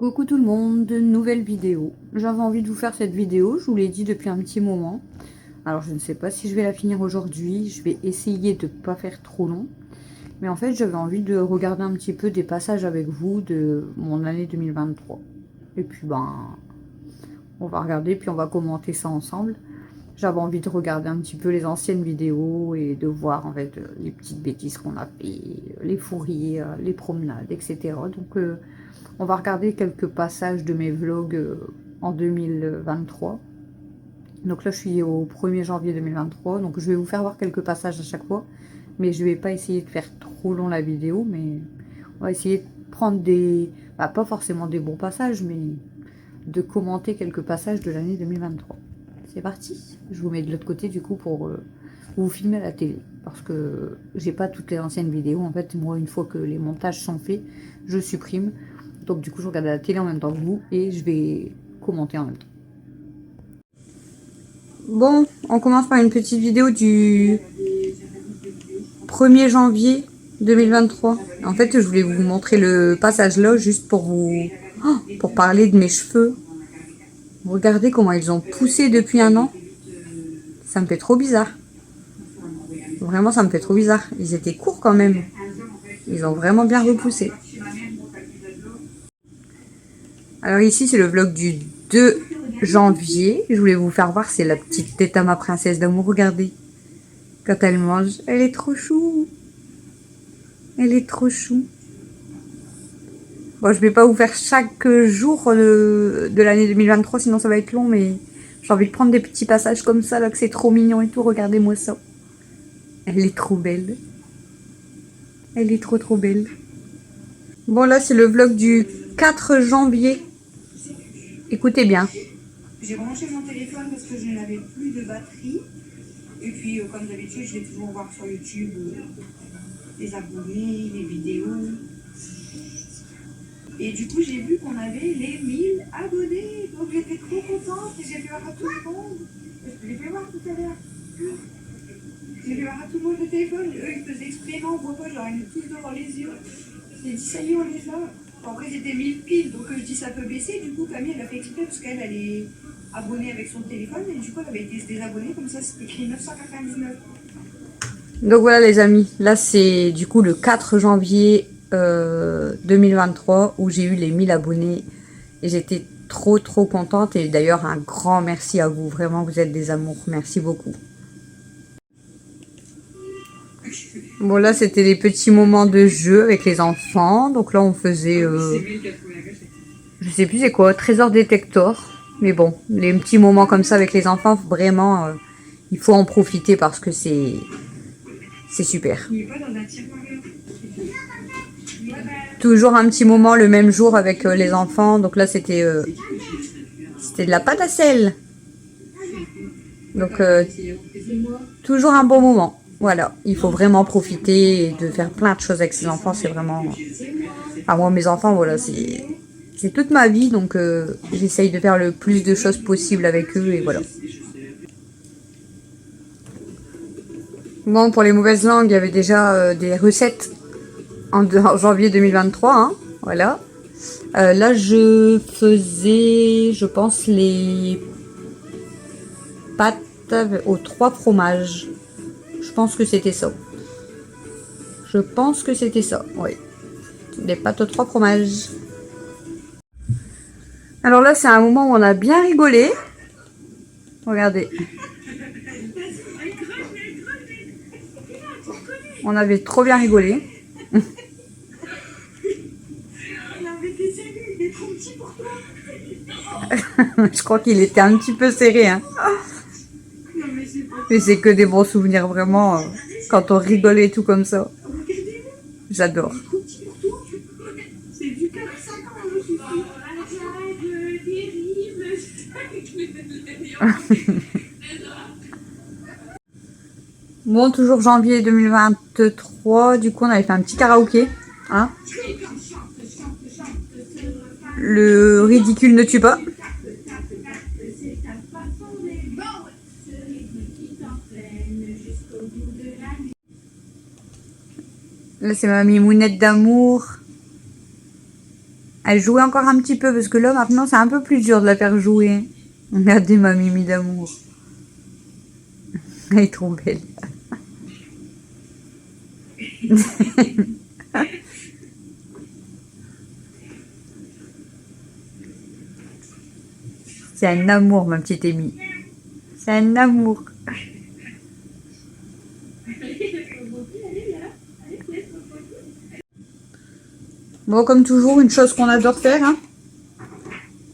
Coucou tout le monde, nouvelle vidéo. J'avais envie de vous faire cette vidéo, je vous l'ai dit depuis un petit moment. Alors je ne sais pas si je vais la finir aujourd'hui, je vais essayer de ne pas faire trop long. Mais en fait j'avais envie de regarder un petit peu des passages avec vous de mon année 2023. Et puis on va regarder, puis on va commenter ça ensemble. J'avais envie de regarder un petit peu les anciennes vidéos et de voir en fait les petites bêtises qu'on a fait, les fous rires, les promenades, etc. Donc on va regarder quelques passages de mes vlogs en 2023. Donc là je suis au 1er janvier 2023, donc je vais vous faire voir quelques passages à chaque fois. Mais je vais pas essayer de faire trop long la vidéo, mais on va essayer de prendre des... pas forcément des bons passages, mais de commenter quelques passages de l'année 2023. C'est parti. Je vous mets de l'autre côté du coup pour vous filmer à la télé. Parce que j'ai pas toutes les anciennes vidéos. En fait, moi, une fois que les montages sont faits, je supprime. Donc du coup, je regarde à la télé en même temps que vous et je vais commenter en même temps. Bon, on commence par une petite vidéo du 1er janvier 2023. En fait, je voulais vous montrer le passage là juste pour vous... pour parler de mes cheveux. Regardez comment ils ont poussé depuis un an. Ça me fait trop bizarre. Vraiment, ça me fait trop bizarre. Ils étaient courts quand même. Ils ont vraiment bien repoussé. Alors ici, c'est le vlog du 2 janvier. Je voulais vous faire voir, c'est la petite tête à ma princesse d'amour. Regardez. Quand elle mange, elle est trop chou. Elle est trop chou. Bon, je vais pas vous faire chaque jour de l'année 2023, sinon ça va être long, mais j'ai envie de prendre des petits passages comme ça, là, que c'est trop mignon et tout. Regardez-moi ça. Elle est trop belle. Elle est trop trop belle. Bon, là, c'est le vlog du 4 janvier. Écoutez bien. J'ai branché mon téléphone parce que je n'avais plus de batterie. Et puis, comme d'habitude, je vais toujours voir sur YouTube les abonnés, les vidéos. Et du coup, j'ai vu qu'on avait les 1000 abonnés. Donc, j'étais trop contente et j'ai fait voir à tout le monde. Je l'ai fait voir tout à l'heure. J'ai fait voir à tout le monde le téléphone. Eux, ils faisaient exprès, non, on voit pas, genre, ils tous devant les yeux. J'ai dit, ça y est, on les a. Bon, après, c'était 1000 piles, donc je dis, ça peut baisser. Du coup, Camille, elle a fait exprès parce qu'elle, elle est abonnée avec son téléphone. Et du coup, elle avait été se désabonner, comme ça, c'était écrit 999. Donc voilà les amis, là c'est du coup le 4 janvier 2023 où j'ai eu les 1000 abonnés et j'étais trop contente et d'ailleurs un grand merci à vous, vraiment vous êtes des amours, merci beaucoup. Bon là c'était les petits moments de jeu avec les enfants, donc là on faisait, je sais plus c'est quoi, trésor détector, mais bon, les petits moments comme ça avec les enfants, vraiment il faut en profiter parce que c'est super. Toujours un petit moment le même jour avec les enfants. Donc là, c'était de la pâte à sel. Donc, toujours un bon moment. Voilà, il faut vraiment profiter et de faire plein de choses avec ses enfants. C'est vraiment... Enfin, moi, mes enfants, voilà, c'est toute ma vie. Donc, j'essaye de faire le plus de choses possible avec eux et voilà. Bon, pour les mauvaises langues, il y avait déjà des recettes en janvier 2023, hein, voilà. Là, je faisais, je pense, les pâtes aux 3 fromages. Je pense que c'était ça. Je pense que c'était ça, oui. Les pâtes aux 3 fromages. Alors là, c'est un moment où on a bien rigolé. Regardez. On avait trop bien rigolé. Je crois qu'il était un petit peu serré, hein. Mais c'est que des bons souvenirs, vraiment. Quand on rigolait et tout comme ça. J'adore. Bon, toujours janvier 2023. Du coup, on avait fait un petit karaoké. Hein, le ridicule ne tue pas. Là, c'est ma mimounette d'amour. Elle jouait encore un petit peu parce que là maintenant c'est un peu plus dur de la faire jouer. Regardez ma Mimi d'amour. Elle est trop belle. C'est un amour ma petite Amy. C'est un amour. Bon, comme toujours, une chose qu'on adore faire hein,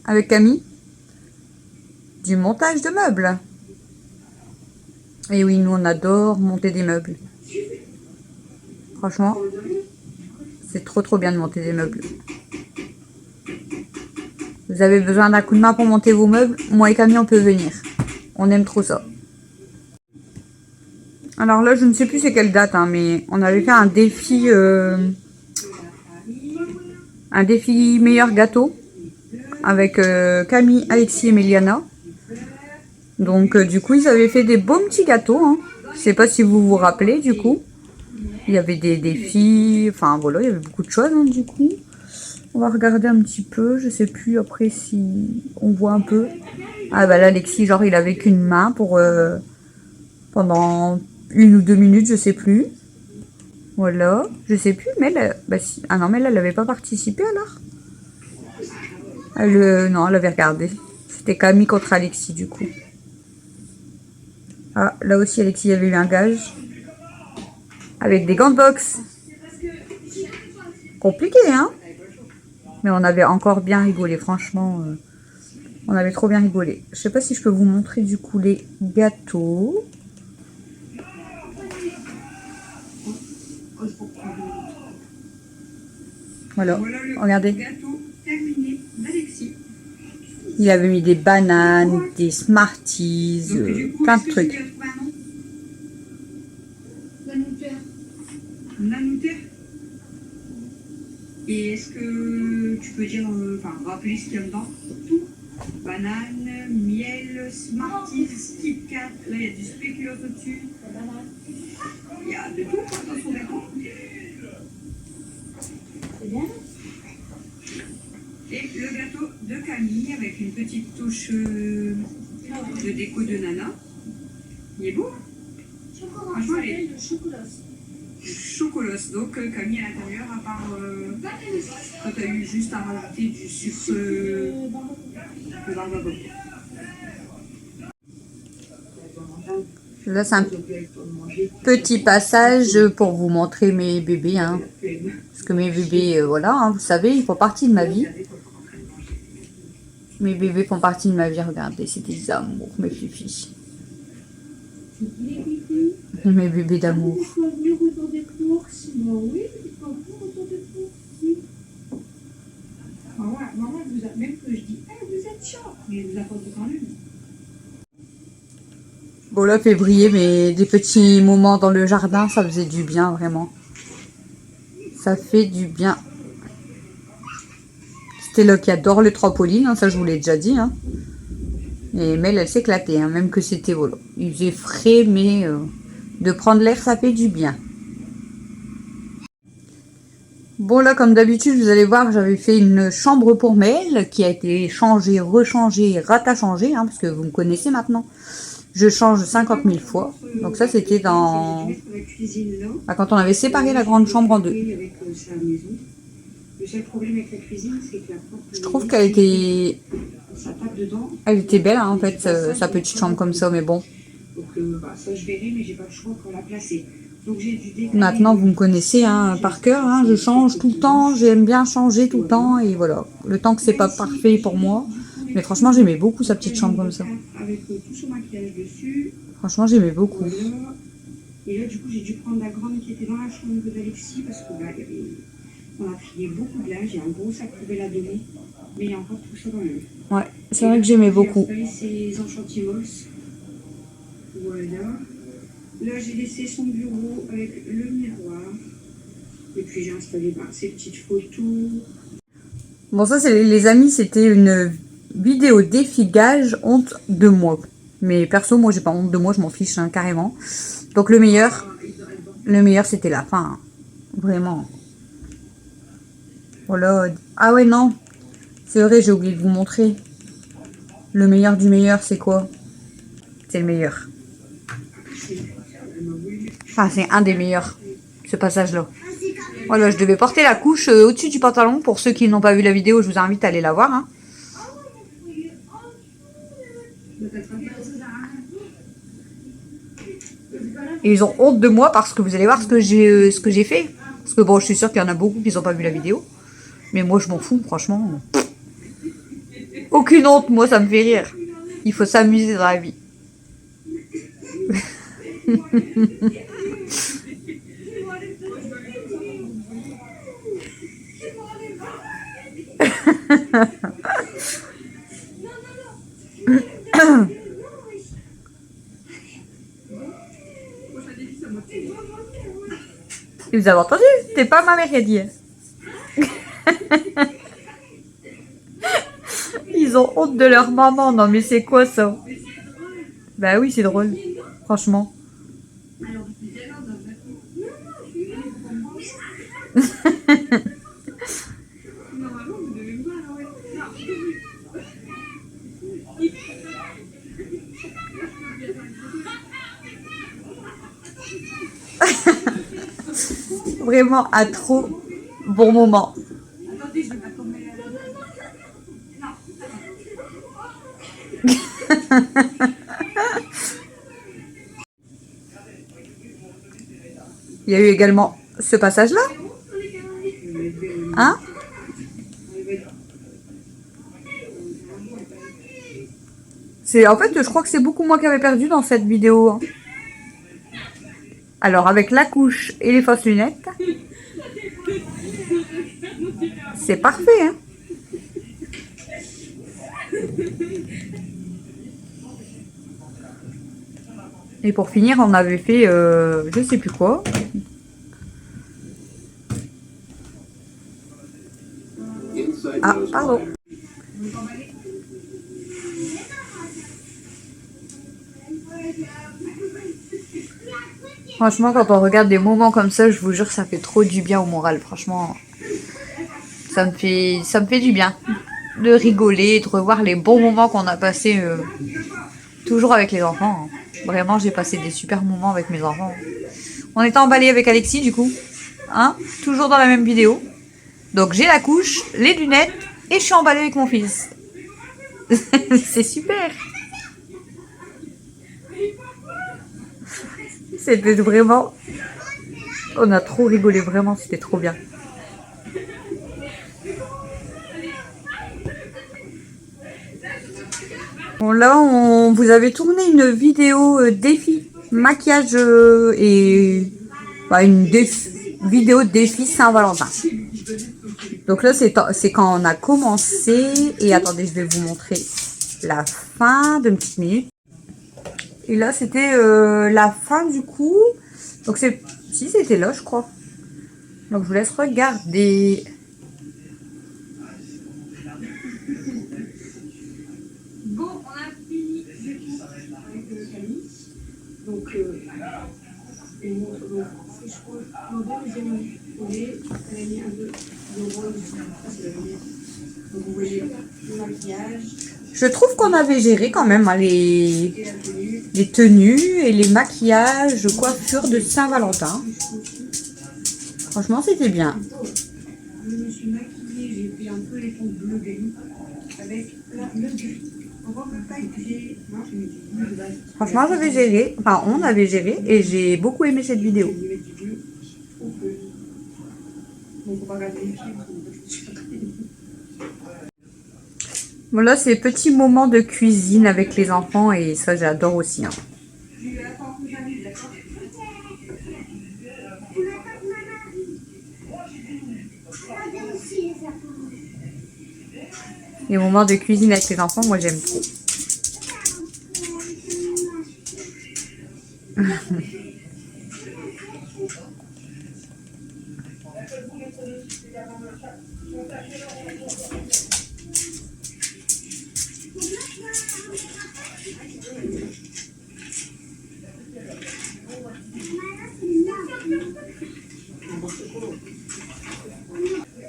avec Camille, du montage de meubles. Et oui, nous on adore monter des meubles. Franchement, c'est trop bien de monter des meubles. Vous avez besoin d'un coup de main pour monter vos meubles, moi et Camille on peut venir. On aime trop ça. Alors là, je ne sais plus c'est quelle date, hein, mais on avait fait un défi meilleur gâteau avec Camille, Alexis et Méliana. Donc du coup, ils avaient fait des beaux petits gâteaux. Hein. Je sais pas si vous vous rappelez du coup. Il y avait des défis, enfin voilà, il y avait beaucoup de choses hein, du coup. On va regarder un petit peu, je sais plus après si on voit un peu. Ah bah là, Alexis, genre il avait qu'une main pour pendant 1 ou 2 minutes, je sais plus. Voilà, je sais plus, mais elle, bah si, ah non mais là elle n'avait pas participé alors. Non, elle avait regardé. C'était Camille contre Alexis du coup. Ah, là aussi Alexis avait eu un gage. Avec des gants de boxe. Compliqué, hein? Mais on avait encore bien rigolé, franchement. On avait trop bien rigolé. Je sais pas si je peux vous montrer du coup les gâteaux. Voilà, regardez. Il avait mis des bananes, des Smarties, plein de trucs. Nanouter. Et est-ce que tu peux dire, enfin, rappeler ce qu'il y a dedans? Tout. Banane, miel, Smarties, Kit Kat. Là, il y a du spéculoos au-dessus. Il y a de tout dans son gâteau. C'est bien. Et le gâteau de Camille avec une petite touche de déco de Nana. Il est beau. Franchement, il est chocolat. Donc Camille à l'intérieur, à part quand tu as eu juste à rajouter du sucre de barbapapa. Là, c'est un petit passage pour vous montrer mes bébés. Hein. Parce que mes bébés, voilà, hein, vous savez, ils font partie de ma vie. Mes bébés font partie de ma vie. Regardez, c'est des amours, mes fifis. Mes bébés d'amour. Maman vous a, même que je dis, vous êtes chiant, mais vous apportez quand même. Bon là, février, mais des petits moments dans le jardin, ça faisait du bien, vraiment. Ça fait du bien. C'était là qui adore le trampoline, hein, ça je vous l'ai déjà dit. Hein. Et Mel, elle s'éclatait, hein, même que c'était voilà. Il faisait frais, mais de prendre l'air, ça fait du bien. Bon là, comme d'habitude, vous allez voir, j'avais fait une chambre pour Mel qui a été changée, rechangée, ratachangée, hein, parce que vous me connaissez maintenant. Je change 50 000 fois. Donc ça, c'était dans... Ah, quand on avait séparé la grande chambre en deux. Je trouve qu'elle était... Elle était belle, hein, en fait, sa petite chambre comme ça, mais bon. Maintenant, vous me connaissez hein, par cœur, hein, je change tout le temps, j'aime bien changer tout le temps, et voilà. Le temps que c'est pas parfait pour moi. Mais franchement, j'aimais beaucoup sa petite chambre comme ça. Franchement, j'aimais beaucoup. Et là, du coup, j'ai dû prendre la grande qui était dans la chambre d'Alexis parce que là, on a trié beaucoup de linge. Il y a un gros sac poubelle à donner, mais il y a encore tout ça dans le. Ouais, c'est vrai que j'aimais beaucoup. C'est Enchantimals. Voilà. Là, j'ai laissé son bureau avec le miroir. Et puis, j'ai installé ces petites photos. Bon, ça, c'est les amis, c'était une vidéo défi gage honte de moi. Mais perso, moi, j'ai pas honte de moi, je m'en fiche hein, carrément. Donc, le meilleur, c'était la fin. Hein. Vraiment. Voilà. Ah ouais, non. C'est vrai, j'ai oublié de vous montrer. Le meilleur du meilleur, c'est quoi? C'est le meilleur. Enfin, c'est un des meilleurs, ce passage-là. Voilà, je devais porter la couche au-dessus du pantalon. Pour ceux qui n'ont pas vu la vidéo, je vous invite à aller la voir. Hein. Et ils ont honte de moi parce que vous allez voir ce que j'ai fait. Parce que bon, je suis sûre qu'il y en a beaucoup qui n'ont pas vu la vidéo. Mais moi, je m'en fous, franchement. Aucune honte, moi, ça me fait rire. Il faut s'amuser dans la vie. Et vous avez entendu? C'était pas ma mère qui a dit. Ils ont honte de leur maman. Non mais c'est quoi ça? Bah oui, c'est drôle. Franchement. Vraiment un trop bon moment. Il y a eu également ce passage-là. Hein? En fait, je crois que c'est beaucoup moi qui avais perdu dans cette vidéo. Hein. Alors, avec la couche et les fausses lunettes, c'est parfait. Hein. Et pour finir, on avait fait, je sais plus quoi. Ah, pardon. Franchement, quand on regarde des moments comme ça, je vous jure, ça fait trop du bien au moral. Franchement, ça me fait du bien de rigoler, de revoir les bons moments qu'on a passés toujours avec les enfants. Hein. Vraiment, j'ai passé des super moments avec mes enfants. On était emballés avec Alexis, du coup. Hein, toujours dans la même vidéo. Donc, j'ai la couche, les lunettes et je suis emballée avec mon fils. C'est super. C'était vraiment... On a trop rigolé, vraiment, c'était trop bien. Bon, là, vous avez tourné une vidéo défi, maquillage et... Bah, vidéo défi Saint-Valentin. Donc là, c'est quand on a commencé. Et attendez, je vais vous montrer la fin d'une petite minute. Et là, c'était la fin du coup. Donc si c'était là, je crois. Donc je vous laisse regarder. Bon, on a fini avec Camille. Donc, et moi, si je trouve l'odeur, j'ai mis elle a mis un peu de rose. Donc vous voyez le maquillage. Je trouve qu'on avait géré quand même hein, les tenues et les maquillages, coiffures de Saint-Valentin. Franchement, c'était bien. Je me suis maquillée, j'ai pris un peu les tons bleu gris avec le gris. On voit que pas j'ai... Non, j'ai mis du bleu de base. Franchement, j'avais géré, enfin on avait géré et j'ai beaucoup aimé cette vidéo. Je vais mettre du bleu au bleu. Donc on va regarder les pieds. Bon là, c'est petits moments de cuisine avec les enfants et ça, j'adore aussi. Hein. Les moments de cuisine avec les enfants, moi j'aime trop.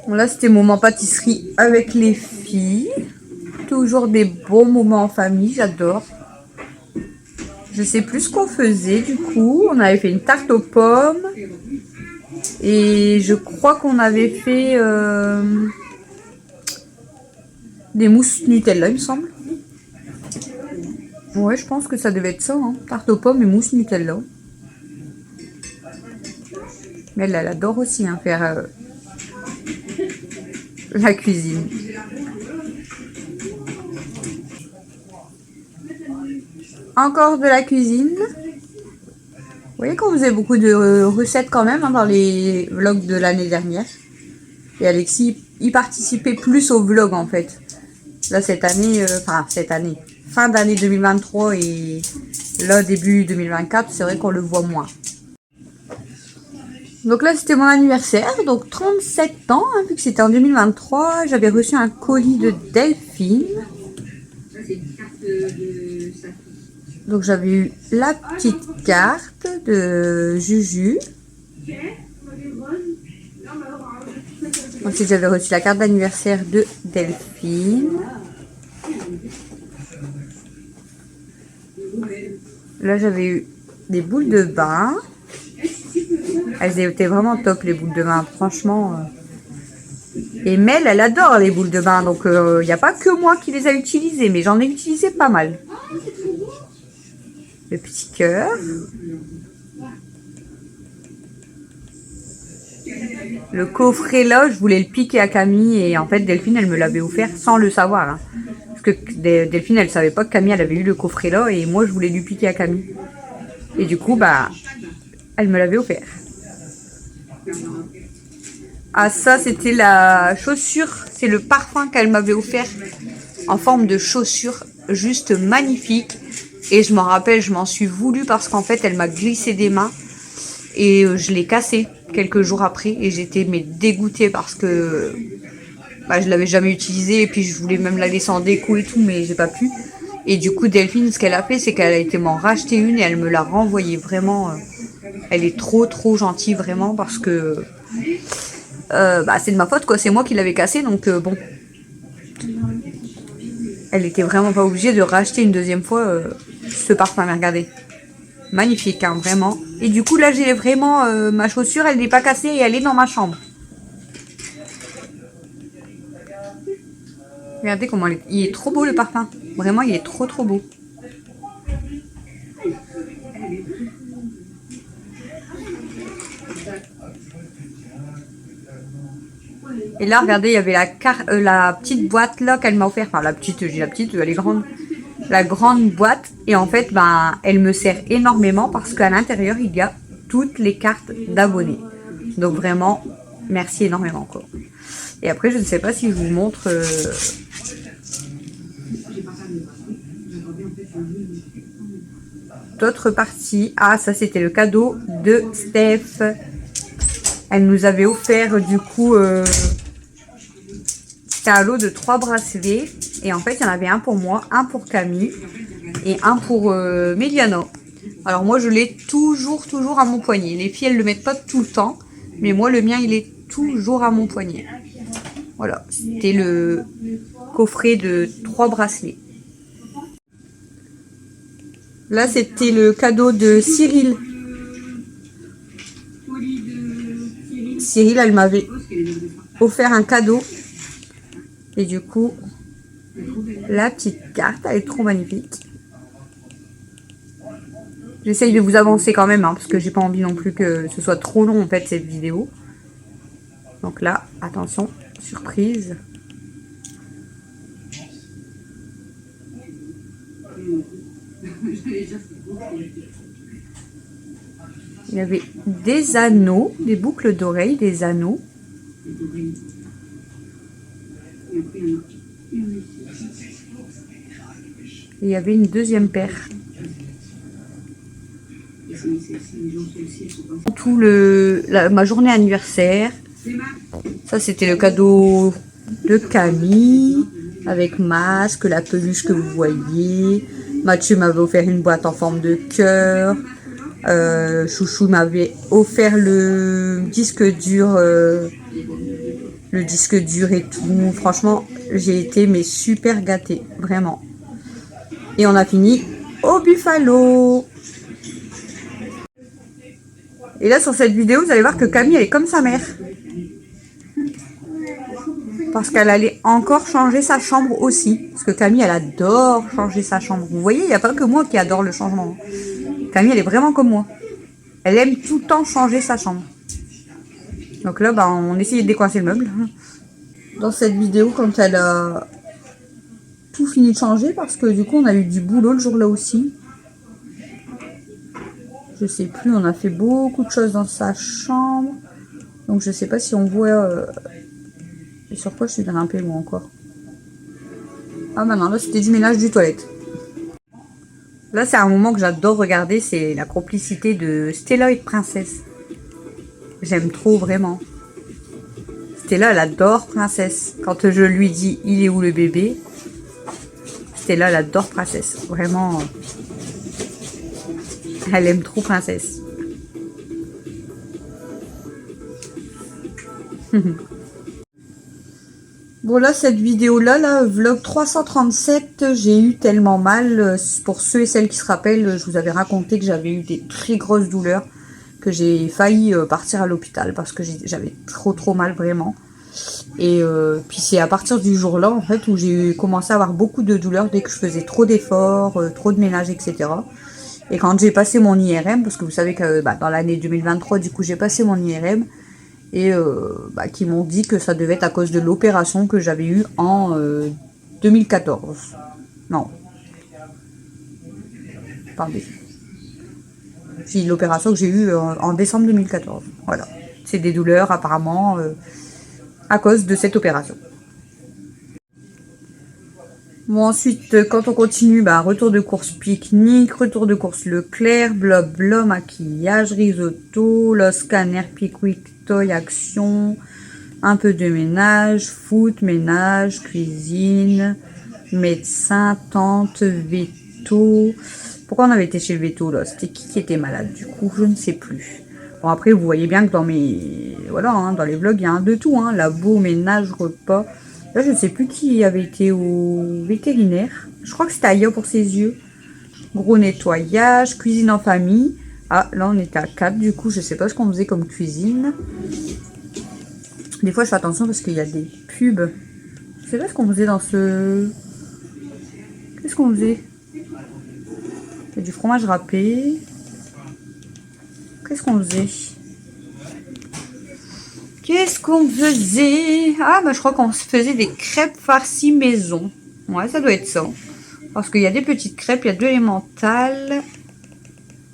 Bon, là, c'était moment pâtisserie avec les filles. Toujours des bons moments en famille, j'adore. Je sais plus ce qu'on faisait du coup. On avait fait une tarte aux pommes. Et je crois qu'on avait fait des mousses Nutella, il me semble. Ouais, je pense que ça devait être ça. Hein. Tarte aux pommes et mousse Nutella. Mais elle adore aussi hein, faire la cuisine. Encore de la cuisine. Vous voyez qu'on faisait beaucoup de recettes quand même hein, dans les vlogs de l'année dernière. Et Alexis, il participait plus aux vlogs en fait. Là cette année, fin d'année 2023 et là début 2024, c'est vrai qu'on le voit moins. Donc là c'était mon anniversaire, donc 37 ans, hein, vu que c'était en 2023. J'avais reçu un colis de Delphine. Donc j'avais eu la petite carte de Juju. Ensuite j'avais reçu la carte d'anniversaire de Delphine. Là j'avais eu des boules de bain. Elles étaient vraiment top les boules de bain, franchement. Et Mel elle adore les boules de bain, donc il n'y a pas que moi qui les a utilisées, mais j'en ai utilisé pas mal. Le petit cœur. Le coffret là, je voulais le piquer à Camille et en fait Delphine elle me l'avait offert sans le savoir. Hein. Parce que Delphine elle savait pas que Camille elle avait eu le coffret là et moi je voulais lui piquer à Camille. Et du coup bah elle me l'avait offert. Ah ça c'était la chaussure, c'est le parfum qu'elle m'avait offert en forme de chaussure, juste magnifique. Et je m'en rappelle, je m'en suis voulu parce qu'en fait, elle m'a glissé des mains et je l'ai cassé quelques jours après. Et j'étais dégoûtée parce que bah, je l'avais jamais utilisée et puis je voulais même la laisser en déco et tout, mais j'ai pas pu. Et du coup, Delphine, ce qu'elle a fait, c'est qu'elle a été m'en racheter une et elle me l'a renvoyée. Vraiment, elle est trop gentille, vraiment, parce que bah, c'est de ma faute, quoi. C'est moi qui l'avais cassée, donc bon. Elle était vraiment pas obligée de racheter une deuxième fois ce parfum, regardez. Magnifique, hein, vraiment. Et du coup, là, j'ai vraiment... ma chaussure, elle n'est pas cassée et elle est dans ma chambre. Regardez comment il est trop beau, le parfum. Vraiment, il est trop beau. Et là, regardez, il y avait la petite boîte là qu'elle m'a offert. Enfin, la petite, j'ai la petite, elle est grande. La grande boîte. Et en fait, ben, elle me sert énormément parce qu'à l'intérieur, il y a toutes les cartes d'abonnés. Donc vraiment, merci énormément, quoi. Et après, je ne sais pas si je vous montre... d'autres parties. Ah, ça, c'était le cadeau de Steph. Elle nous avait offert, du coup... c'était un lot de 3 bracelets. Et en fait, il y en avait un pour moi, un pour Camille et un pour Méliana. Alors moi, je l'ai toujours à mon poignet. Les filles, elles le mettent pas tout le temps. Mais moi, le mien, il est toujours à mon poignet. Voilà, c'était le coffret de 3 bracelets. Là, c'était le cadeau de Cyril. Cyril, elle m'avait offert un cadeau. Et du coup, la petite carte, elle est trop magnifique. J'essaye de vous avancer quand même, hein, parce que j'ai pas envie non plus que ce soit trop long en fait cette vidéo. Donc là, attention, surprise. Il y avait des anneaux, des boucles d'oreilles, des anneaux. Et il y avait une deuxième paire. Tout ma journée anniversaire. Ça, c'était le cadeau de Camille. Avec masque, la peluche que vous voyez. Mathieu m'avait offert une boîte en forme de cœur. Chouchou m'avait offert le disque dur. Le disque dur et tout. Franchement, J'ai été mais super gâtée, vraiment. Et on a fini au Buffalo. Et là sur cette vidéo, vous allez voir que Camille elle est comme sa mère. Parce qu'elle allait encore changer sa chambre aussi. Parce que Camille elle adore changer sa chambre. Vous voyez, il n'y a pas que moi qui adore le changement. Camille elle est vraiment comme moi. Elle aime tout le temps changer sa chambre. Donc là, bah, on essayait de décoincer le meuble. Dans cette vidéo, quand elle a tout fini de changer, parce que du coup, on a eu du boulot le jour-là aussi. Je sais plus, on a fait beaucoup de choses dans sa chambre. Donc je sais pas si on voit... sur quoi je suis grimpée moi encore. Ah bah non, là c'était du ménage du toilette. Là c'est un moment que j'adore regarder, c'est la complicité de Stella et de Princesse. J'aime trop vraiment. Stella elle adore Princesse. Quand je lui dis il est où le bébé, Stella elle adore Princesse. Vraiment, elle aime trop Princesse. Bon là cette vidéo là, vlog 337, j'ai eu tellement mal. Pour ceux et celles qui se rappellent, je vous avais raconté que j'avais eu des très grosses douleurs, que j'ai failli partir à l'hôpital parce que j'avais trop mal vraiment. Et puis c'est à partir du jour là en fait où j'ai commencé à avoir beaucoup de douleurs dès que je faisais trop d'efforts, trop de ménage, etc. Et quand j'ai passé mon IRM, parce que vous savez que dans l'année 2023 du coup j'ai passé mon IRM, et qui m'ont dit que ça devait être à cause de l'opération que j'avais eue en 2014. Non. Attendez. C'est l'opération que j'ai eue en décembre 2014. Voilà. C'est des douleurs apparemment à cause de cette opération. Bon, ensuite, quand on continue, retour de course pique-nique, retour de course Leclerc, blabla, maquillage, risotto, le scanner, pique-wick, toy, action, un peu de ménage, foot, ménage, cuisine, médecin, tante, veto. Pourquoi on avait été chez le veto là? C'était qui était malade? Du coup, je ne sais plus. Bon, après, vous voyez bien que dans mes... Voilà, hein, dans les vlogs, il y a un de tout, hein. Labo, ménage, repas... Là, je ne sais plus qui avait été au vétérinaire. Je crois que c'était Aya pour ses yeux. Gros nettoyage, cuisine en famille. Ah, là, on était à 4. Du coup, je ne sais pas ce qu'on faisait comme cuisine. Des fois, je fais attention parce qu'il y a des pubs. Je ne sais pas ce qu'on faisait dans ce... Qu'est-ce qu'on faisait? Il y a du fromage râpé. Qu'est-ce qu'on faisait? Qu'est-ce qu'on faisait? Ah, je crois qu'on se faisait des crêpes farcies maison. Ouais, ça doit être ça. Parce qu'il y a des petites crêpes, il y a de l'émental.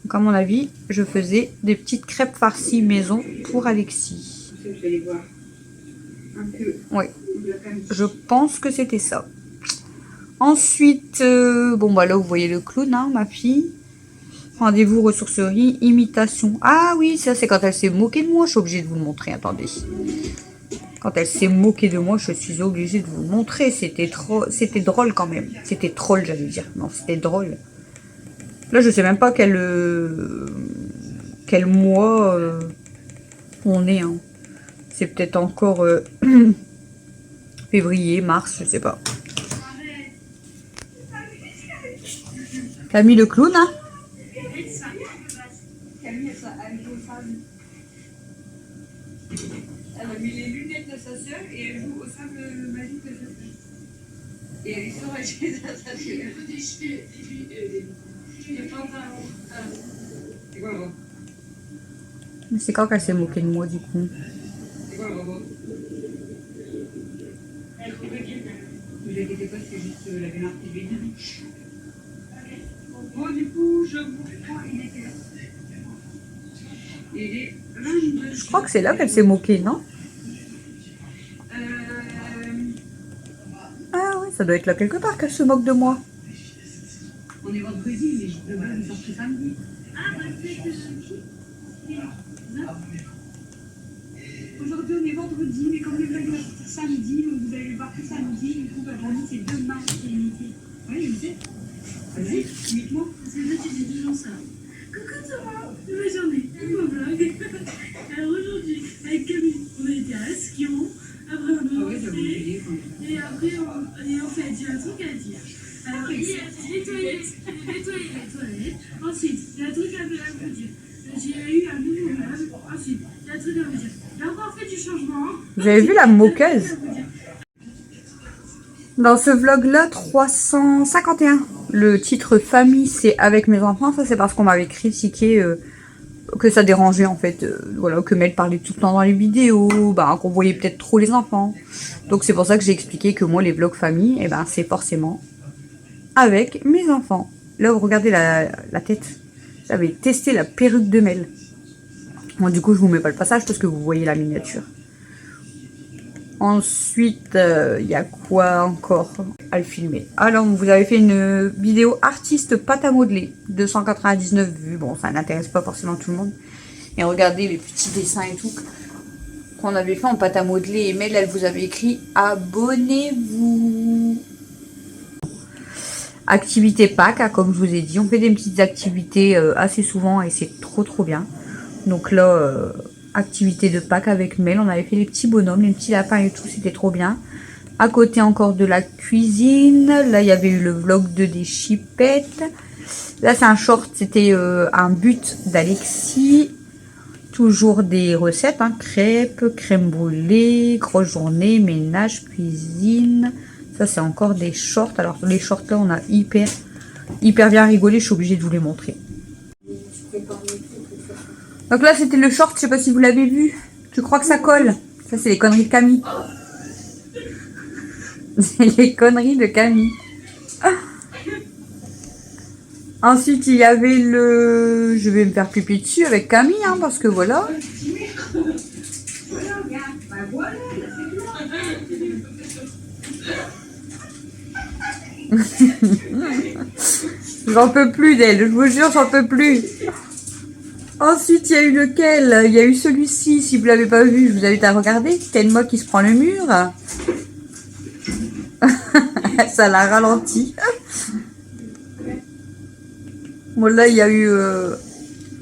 Donc, à mon avis, je faisais des petites crêpes farcies maison pour Alexis. Oui, je pense que c'était ça. Ensuite, là, vous voyez le clown, hein, ma fille. Rendez-vous ressourcerie, imitation. Ah oui, ça c'est quand elle s'est moquée de moi. Je suis obligée de vous le montrer. Attendez. Quand elle s'est moquée de moi, je suis obligée de vous le montrer. C'était drôle quand même. C'était troll, j'allais dire. Non, c'était drôle. Là, je sais même pas quel mois on est. Hein. C'est peut-être encore février, mars, je sais pas. Camille le clown, hein? Elle a mis les lunettes de sa soeur et elle joue au sable magique de sa soeur. Et elle sort chez sa soeur. Elle veut des cheveux et puis des pantalons. C'est quoi le robot? Mais c'est quand qu'elle s'est moquée de moi du coup? C'est quoi le robot? Elle est ne vous inquiétez pas, c'est juste la baignoire qui vient. Bon, du coup, je vous prends une éclair. Je crois que c'est là qu'elle s'est moquée, non? Ah oui, ça doit être là quelque part qu'elle se moque de moi. On est vendredi, mais je peux pas vous sortir samedi. Ah, peut-être aujourd'hui, on est vendredi, mais comme le vlog va sortir samedi, vous allez le voir que samedi, du coup, vendredi, c'est demain qui est limité. Oui, je sais. Vas-y, imite-moi. C'est vrai, tu dis toujours ça. Coucou Thomas, nouvelle journée, nouveau vlog. Alors aujourd'hui, avec Camille, on a été à Sion, après on a dansé, et après on nettoyer les toilettes. Ensuite, il y a un truc à vous dire. J'ai eu un nouveau meuble. Ensuite, il y a un truc à vous dire. J'ai encore fait du changement. Vous avez vu la moqueuse? Dans ce vlog-là, 351. Le titre famille, c'est avec mes enfants. Ça, c'est parce qu'on m'avait critiqué que ça dérangeait en fait. Voilà, que Mel parlait tout le temps dans les vidéos, bah, qu'on voyait peut-être trop les enfants. Donc c'est pour ça que j'ai expliqué que moi, les vlogs famille, eh ben, c'est forcément avec mes enfants. Là, vous regardez la tête. J'avais testé la perruque de Mel. Bon, du coup, je vous mets pas le passage parce que vous voyez la miniature. Ensuite, il y a quoi encore à le filmer? Alors, vous avez fait une vidéo artiste pâte à modeler, 299 vues. Bon, ça n'intéresse pas forcément tout le monde. Et regardez les petits dessins et tout qu'on avait fait en pâte à modeler. Et Mel, elle vous avait écrit « Abonnez-vous ». Activité Pâques, hein, comme je vous ai dit. On fait des petites activités assez souvent et c'est trop bien. Donc là... activité de Pâques avec Mel, on avait fait les petits bonhommes, les petits lapins et tout, c'était trop bien. À côté encore de la cuisine, là il y avait eu le vlog des chipettes. Là c'est un short, c'était un but d'Alexis. Toujours des recettes, hein, crêpes, crème brûlée, grosse journée, ménage, cuisine. Ça c'est encore des shorts. Alors les shorts là on a hyper bien rigolé, je suis obligée de vous les montrer. Donc là, c'était le short, je sais pas si vous l'avez vu. Je crois que ça colle. Ça, c'est les conneries de Camille. C'est les conneries de Camille. Ensuite, il y avait le... Je vais me faire pipi dessus avec Camille, hein, parce que voilà. J'en peux plus d'elle, je vous jure, j'en peux plus. Ensuite, il y a eu lequel? Il y a eu celui-ci, si vous l'avez pas vu, je vous invite à regarder. Kenmo qui se prend le mur. Ça l'a ralenti. Bon, là, il y a eu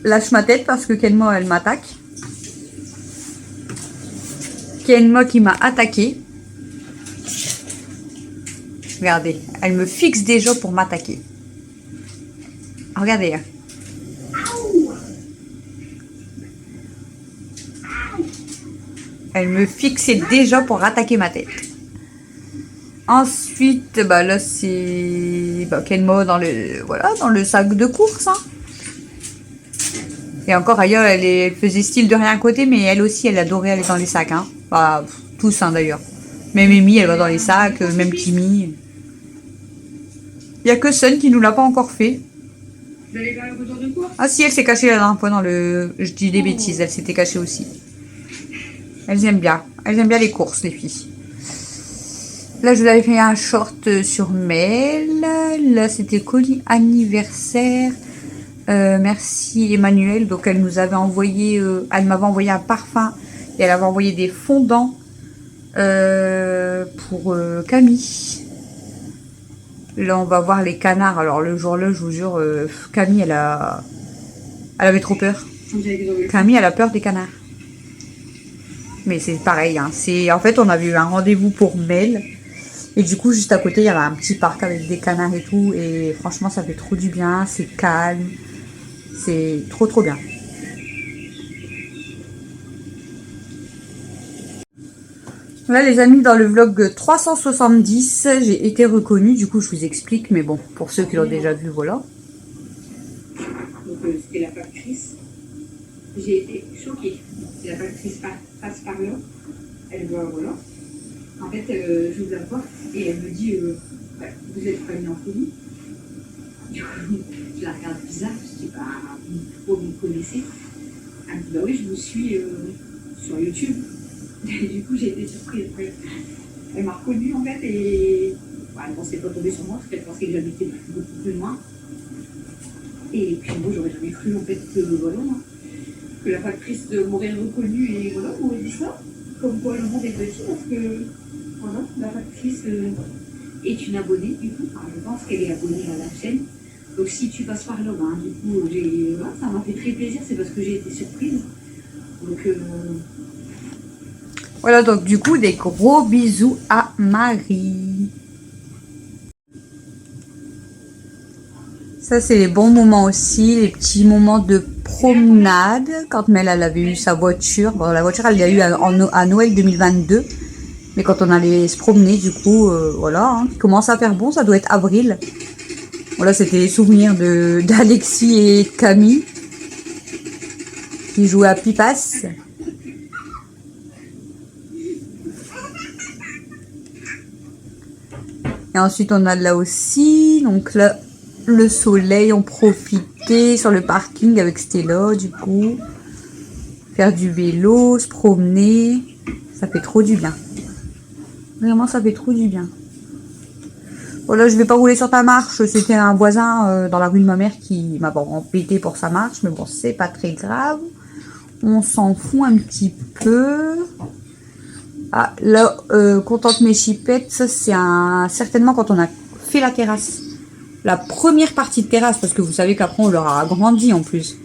lâche ma tête parce que Kenmo, elle m'attaque. Kenmo qui m'a attaqué. Regardez, elle me fixe déjà pour m'attaquer. Regardez. Elle me fixait déjà pour attaquer ma tête. Ensuite, bah là c'est Kenmo dans le sac de course. Hein. Et encore ailleurs, elle faisait style de rien à côté, mais elle aussi, elle adorait aller dans les sacs. Hein. Bah, tous hein, d'ailleurs. Même Amy, elle va dans les sacs, même Kimi. Il n'y a que Sun qui nous l'a pas encore fait. Vous allez faire le retour de course? Ah si, elle s'est cachée la dernière fois dans le... Je dis des bêtises, elle s'était cachée aussi. Elles aiment bien. Elles aiment bien les courses, les filles. Là, je vous avais fait un short sur Mel. Là, c'était colis anniversaire. Merci Emmanuel. Donc, elle nous avait envoyé... elle m'avait envoyé un parfum. Et elle avait envoyé des fondants pour Camille. Là, on va voir les canards. Alors, le jour-là, je vous jure, Camille, elle avait trop peur. Camille, elle a peur des canards. Mais c'est pareil, hein. En fait, on avait eu un rendez-vous pour Mel. Et du coup, juste à côté, il y avait un petit parc avec des canards et tout. Et franchement, ça fait trop du bien. C'est calme. C'est trop bien. Là, les amis, dans le vlog 370, j'ai été reconnue. Du coup, je vous explique. Mais bon, pour ceux qui l'ont déjà vu, voilà. Donc, c'était la factrice. J'ai été choquée. La factrice passe par là. Elle voit, voilà. En fait, j'ouvre la porte et elle me dit vous êtes famille en folie. Du coup, je la regarde bizarre. Je dis pourquoi vous me connaissez? Elle me dit oui, je vous suis sur YouTube. Et du coup, j'ai été surprise. Elle m'a reconnue en fait et elle ne pensait pas tomber sur moi parce qu'elle pensait que j'habitais beaucoup plus loin. Et puis moi, j'aurais jamais cru en fait que la factrice m'aurait reconnue et voilà, m'aurait dit ça. Comme quoi le monde est petit parce que voilà, la factrice est une abonnée du coup. Alors, je pense qu'elle est abonnée à la chaîne. Donc si tu passes par là, du coup, ça m'a fait très plaisir, c'est parce que j'ai été surprise. Donc voilà, donc du coup, des gros bisous à Marie. Ça, c'est les bons moments aussi, les petits moments de promenade. Quand Mel, elle avait eu sa voiture. Bon, la voiture, elle l'a eu à Noël 2022. Mais quand on allait se promener, du coup, voilà, hein, il commence à faire bon, ça doit être avril. Voilà, c'était les souvenirs d'Alexis et Camille qui jouaient à Pipas. Et ensuite, on a là aussi, donc là, le soleil, on profitait sur le parking avec Stella, du coup. Faire du vélo, se promener, ça fait trop du bien. Vraiment, ça fait trop du bien. Voilà, je vais pas rouler sur ta marche. C'était un voisin dans la rue de ma mère qui m'a embêté pour sa marche. Mais bon, c'est pas très grave. On s'en fout un petit peu. Ah, là, contente mes chipettes. Ça, c'est certainement quand on a fait la terrasse. La première partie de terrasse. Parce que vous savez qu'après, on leur a agrandi en plus.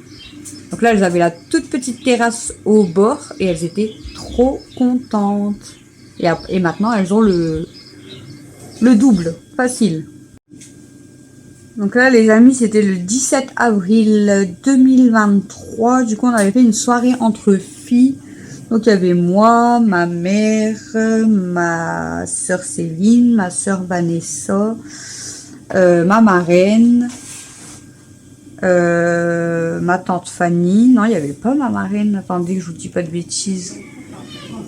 Donc là, elles avaient la toute petite terrasse au bord. Et elles étaient trop contentes. Et maintenant, elles ont le double, facile. Donc là, les amis, c'était le 17 avril 2023. Du coup, on avait fait une soirée entre filles. Donc, il y avait moi, ma mère, ma soeur Céline, ma soeur Vanessa, ma marraine, ma tante Fanny. Non, il n'y avait pas ma marraine. Attendez que je vous dis pas de bêtises.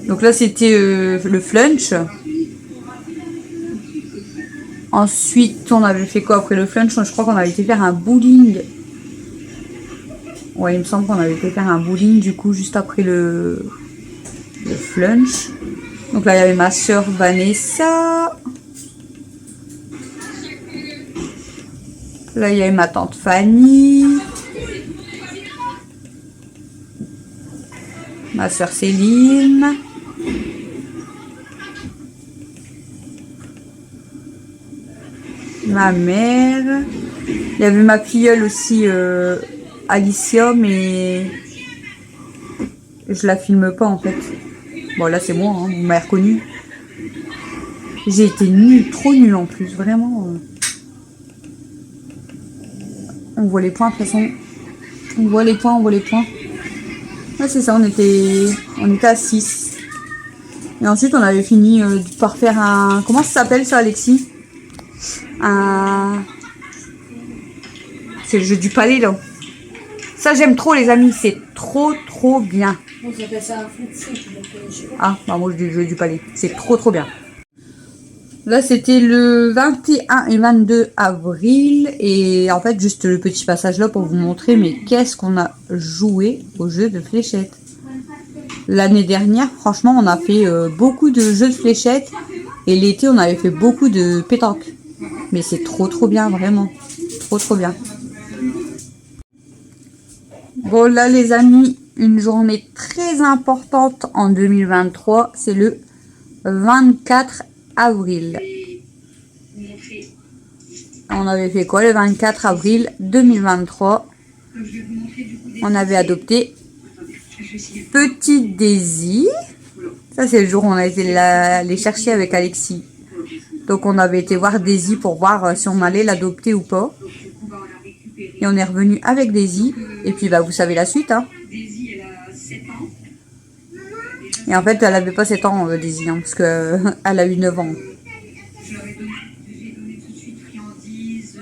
Donc là, c'était le flunch. Ensuite, on avait fait quoi après le flunch? Je crois qu'on avait été faire un bowling. Ouais, il me semble qu'on avait été faire un bowling du coup juste après le flunch. Donc là, il y avait ma soeur Vanessa. Là, il y avait ma tante Fanny. Ma soeur Céline. Ma mère. Il y avait ma filleule aussi, Alicia, mais je la filme pas en fait. Bon, là c'est moi, hein, vous m'avez reconnu. J'ai été nulle, trop nulle en plus, vraiment. On voit les points de toute façon. On voit les points, on voit les points. Ouais, c'est ça, on était à 6. Et ensuite, on avait fini par faire un... Comment ça s'appelle ça, Alexis? C'est le jeu du palais, là. Ça, j'aime trop, les amis. C'est trop, trop bien. On appelle ça un foot. Ah, bah moi, je dis le jeu du palais. C'est trop, trop bien. Là, c'était le 21 et 22 avril. Et en fait, juste le petit passage là pour vous montrer, mais qu'est-ce qu'on a joué au jeu de fléchettes. L'année dernière, franchement, on a fait beaucoup de jeux de fléchettes. Et l'été, on avait fait beaucoup de pétanque. Mais c'est trop, trop bien, vraiment. Trop, trop bien. Bon, là, les amis, une journée très importante en 2023. C'est le 24 avril. On avait fait quoi le 24 avril 2023? On avait adopté Petite Daisy. Ça, c'est le jour où on a été les chercher avec Alexis. Donc, on avait été voir Daisy pour voir si on allait l'adopter ou pas. Et on est revenu avec Daisy. Et puis, bah, vous savez la suite. Hein. Et en fait, elle n'avait pas 7 ans, Daisy, hein, parce qu'elle a eu 9 ans. J'ai donné tout de suite friandises,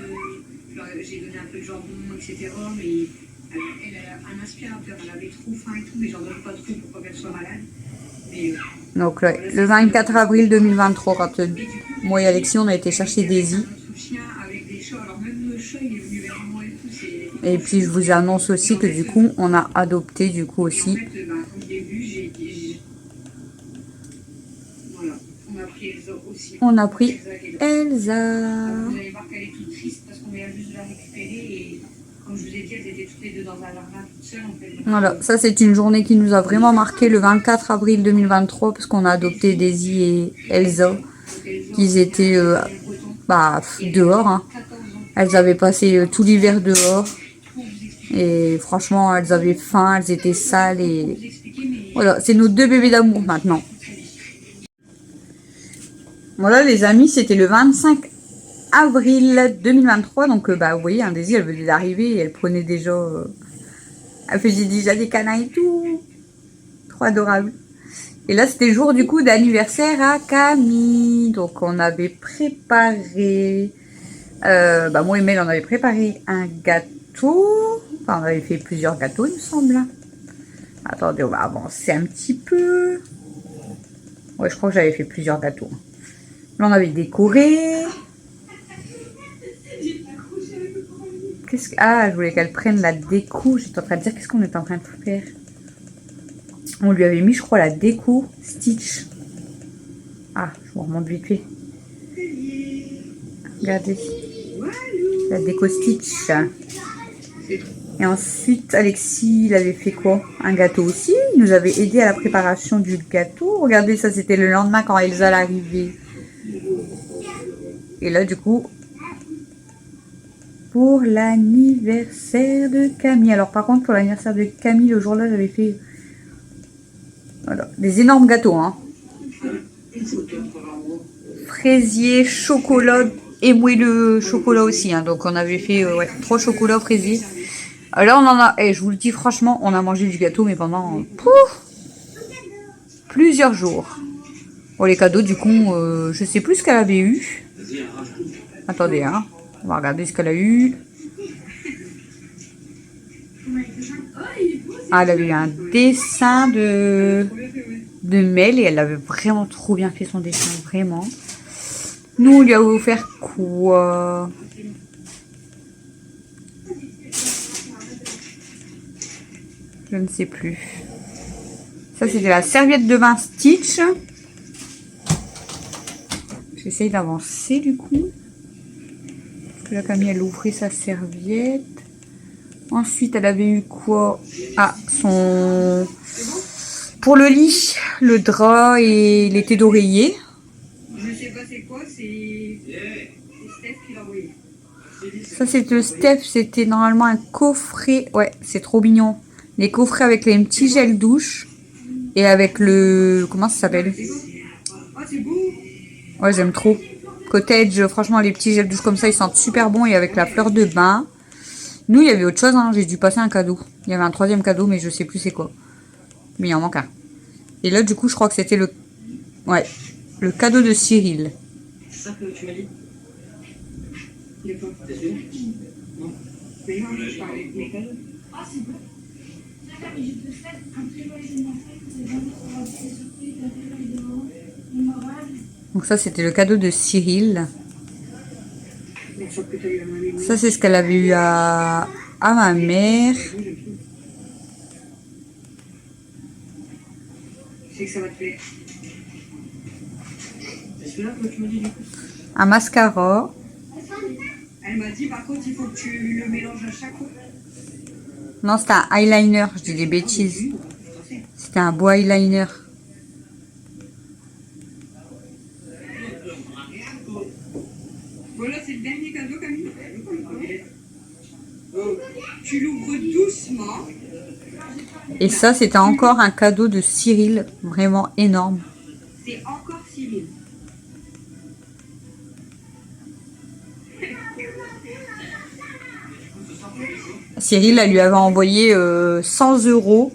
j'ai donné un peu de jambon, etc. Mais elle a un aspirateur, elle avait trop faim et tout, mais j'en donne pas trop pour pas qu'elle soit malade. Mais, donc, le 24 avril 2023, quand moi et Alexis, on a été chercher Daisy. Et puis, je vous annonce aussi que du coup, on a adopté du coup aussi. On a pris Elsa. Vous allez voir qu'elle est toute triste parce qu'on vient juste de la récupérer et comme je vous ai dit, elles étaient toutes les deux dans un jardin toutes seules en fait. Voilà, ça c'est une journée qui nous a vraiment marqué le 24 avril 2023 parce qu'on a adopté Daisy et Elsa qui étaient dehors. Hein. Elles avaient passé tout l'hiver dehors et franchement elles avaient faim, elles étaient sales et voilà, c'est nos 2 bébés d'amour maintenant. Voilà les amis, c'était le 25 avril 2023. Donc bah vous voyez, Daisy elle venait d'arriver et elle prenait déjà... elle faisait déjà des câlins et tout. Trop adorable. Et là c'était le jour du coup d'anniversaire à Camille. Donc on avait préparé... bah moi et Mel on avait préparé un gâteau. Enfin on avait fait plusieurs gâteaux il me semble. Attendez, on va avancer un petit peu. Ouais, je crois que j'avais fait plusieurs gâteaux. Là, on avait décoré. Ah, je voulais qu'elle prenne la déco. J'étais en train de dire qu'est-ce qu'on était en train de faire. On lui avait mis, je crois, la déco Stitch. Ah, je vous remonte vite fait. Regardez. La déco Stitch. Et ensuite, Alexis, il avait fait quoi? Un gâteau aussi. Il nous avait aidé à la préparation du gâteau. Regardez, ça, c'était le lendemain quand Elsa l'arrivée. Et là, du coup, pour l'anniversaire de Camille. Alors, par contre, pour l'anniversaire de Camille, le jour-là, j'avais fait voilà, des énormes gâteaux. Hein. Fraisier, chocolat et moelleux chocolat aussi. Hein. Donc, on avait fait ouais, 3 chocolats fraisiers. Là, on en a, je vous le dis franchement, on a mangé du gâteau, mais pendant plusieurs jours. Bon, les cadeaux, du coup, je sais plus ce qu'elle avait eu. Attendez, hein. On va regarder ce qu'elle a eu. Ah, elle avait eu un dessin de Mel et elle avait vraiment trop bien fait son dessin, vraiment. Nous, on lui a offert quoi? Je ne sais plus. Ça, c'était la serviette de bain Stitch. J'essaye d'avancer, du coup. Parce que là, Camille, elle ouvrait sa serviette. Ensuite, elle avait eu quoi? Ah, son... Pour le lit, le drap et l'été d'oreiller. Je sais pas c'est quoi, c'est Steph qui l'a envoyé. Ça, c'est le Steph. C'était normalement un coffret. Ouais, c'est trop mignon. Les coffrets avec les petits gels douche. Et avec le... Comment ça s'appelle? Ah, c'est beau. Ouais, j'aime trop. Cottage, franchement, les petits gels douche comme ça, ils sentent super bon. Et avec la fleur de bain. Nous, il y avait autre chose. Hein. J'ai dû passer un cadeau. Il y avait un 3e cadeau, mais je sais plus c'est quoi. Mais il en manque un. Et là, du coup, je crois que c'était le... Ouais, le cadeau de Cyril. C'est ça que tu m'as dit? Il est pas. T'es sûr? Non. Mais non, je parlais de mes cadeaux. Ah, c'est bon. Donc ça, c'était le cadeau de Cyril. Ça, c'est ce qu'elle avait eu à ma mère. Je sais que ça va te plaire. C'est celui-là que tu m'as dit du coup? Un mascara. Elle m'a dit par contre il faut que tu le mélanges à chaque fois. Non, c'était un eyeliner. Je dis des bêtises. C'était un beau eyeliner. Voilà, c'est le dernier cadeau, Camille. Tu l'ouvres doucement. Et ça, c'était encore un cadeau de Cyril. Vraiment énorme. C'est encore Cyril. Cyril, elle lui avait envoyé 100 €.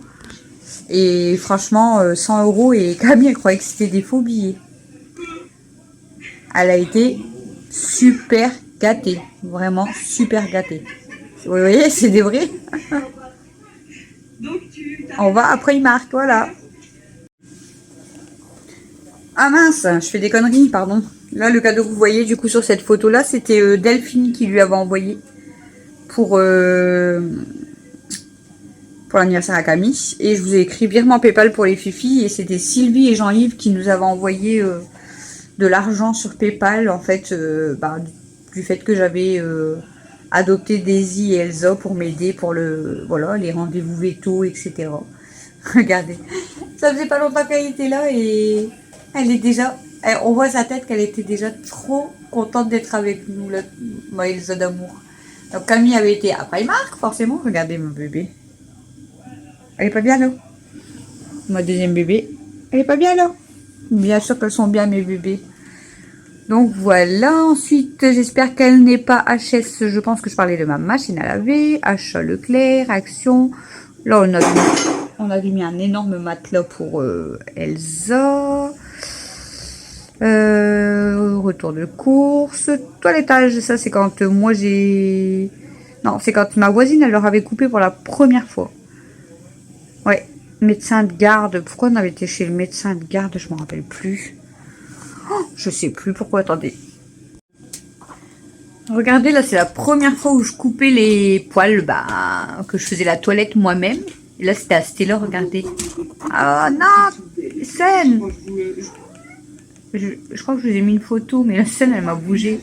Et franchement, 100 € et Camille, elle croyait que c'était des faux billets. Elle a été super gâtée. Vraiment super gâtée. Vous voyez, c'est des vrais. On va après Primark, voilà. Ah mince, je fais des conneries, pardon. Là, le cadeau que vous voyez du coup sur cette photo-là, c'était Delphine qui lui avait envoyé pour l'anniversaire à Camille. Et je vous ai écrit virement PayPal pour les filles. Et c'était Sylvie et Jean-Yves qui nous avaient envoyé de l'argent sur PayPal, en fait, du fait que j'avais adopté Daisy et Elsa pour m'aider pour voilà, les rendez-vous veto, etc. Regardez, ça faisait pas longtemps qu'elle était là et elle est déjà... On voit sa tête qu'elle était déjà trop contente d'être avec nous, là, ma Elsa d'amour. Donc Camille avait été à Primark, forcément. Regardez mon bébé. Elle est pas bien là. Ma deuxième bébé. Elle est pas bien là. Bien sûr qu'elles sont bien mes bébés. Donc voilà, ensuite j'espère qu'elle n'est pas HS, je pense que je parlais de ma machine à laver, achat Leclerc, Action. Là on a mis un énorme matelas pour Elsa. Retour de course, toilettage, ça c'est quand moi j'ai... Non, c'est quand ma voisine elle leur avait coupé pour la première fois. Ouais, médecin de garde, pourquoi on avait été chez le médecin de garde, je me rappelle plus. Oh, je sais plus pourquoi, attendez. Regardez, là, c'est la première fois où je coupais les poils, que je faisais la toilette moi-même. Et là, c'était à Stella, regardez. Ah non, scène. Je crois que je vous ai mis une photo, mais la scène, elle m'a bougé.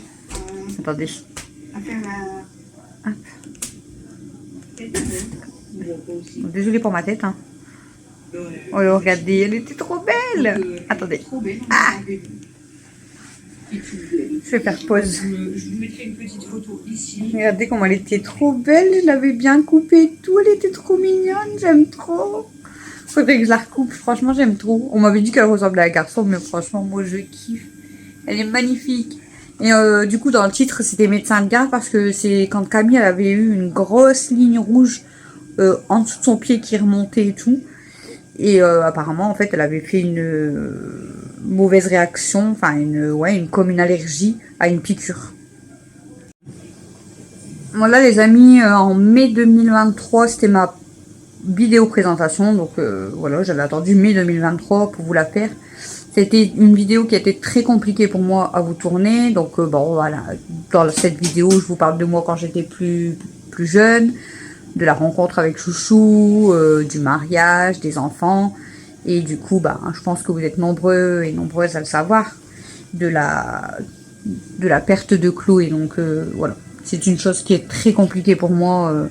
Attendez. Hop. Désolée pour ma tête, hein. Oh, regardez, elle était trop belle. Attendez. Ah. Je vais faire pause. Je vous mettrai une petite photo ici. Regardez comment elle était trop belle. Je l'avais bien coupée et tout. Elle était trop mignonne. J'aime trop. Faudrait que je la recoupe. Franchement, j'aime trop. On m'avait dit qu'elle ressemblait à un garçon, mais franchement, moi, je kiffe. Elle est magnifique. Et du coup, dans le titre, c'était médecin de garde parce que c'est quand Camille elle avait eu une grosse ligne rouge en dessous de son pied qui remontait et tout. Et apparemment, en fait, elle avait fait une mauvaise réaction, enfin, comme une allergie à une piqûre. Bon, là, les amis, en mai 2023, c'était ma vidéo présentation. Donc, voilà, j'avais attendu mai 2023 pour vous la faire. C'était une vidéo qui a été très compliquée pour moi à vous tourner. Donc, bon, voilà, dans cette vidéo, je vous parle de moi quand j'étais plus jeune, de la rencontre avec Chouchou, du mariage, des enfants. Et du coup, je pense que vous êtes nombreux et nombreuses à le savoir, de la perte de Chloé. Donc, voilà, c'est une chose qui est très compliquée pour moi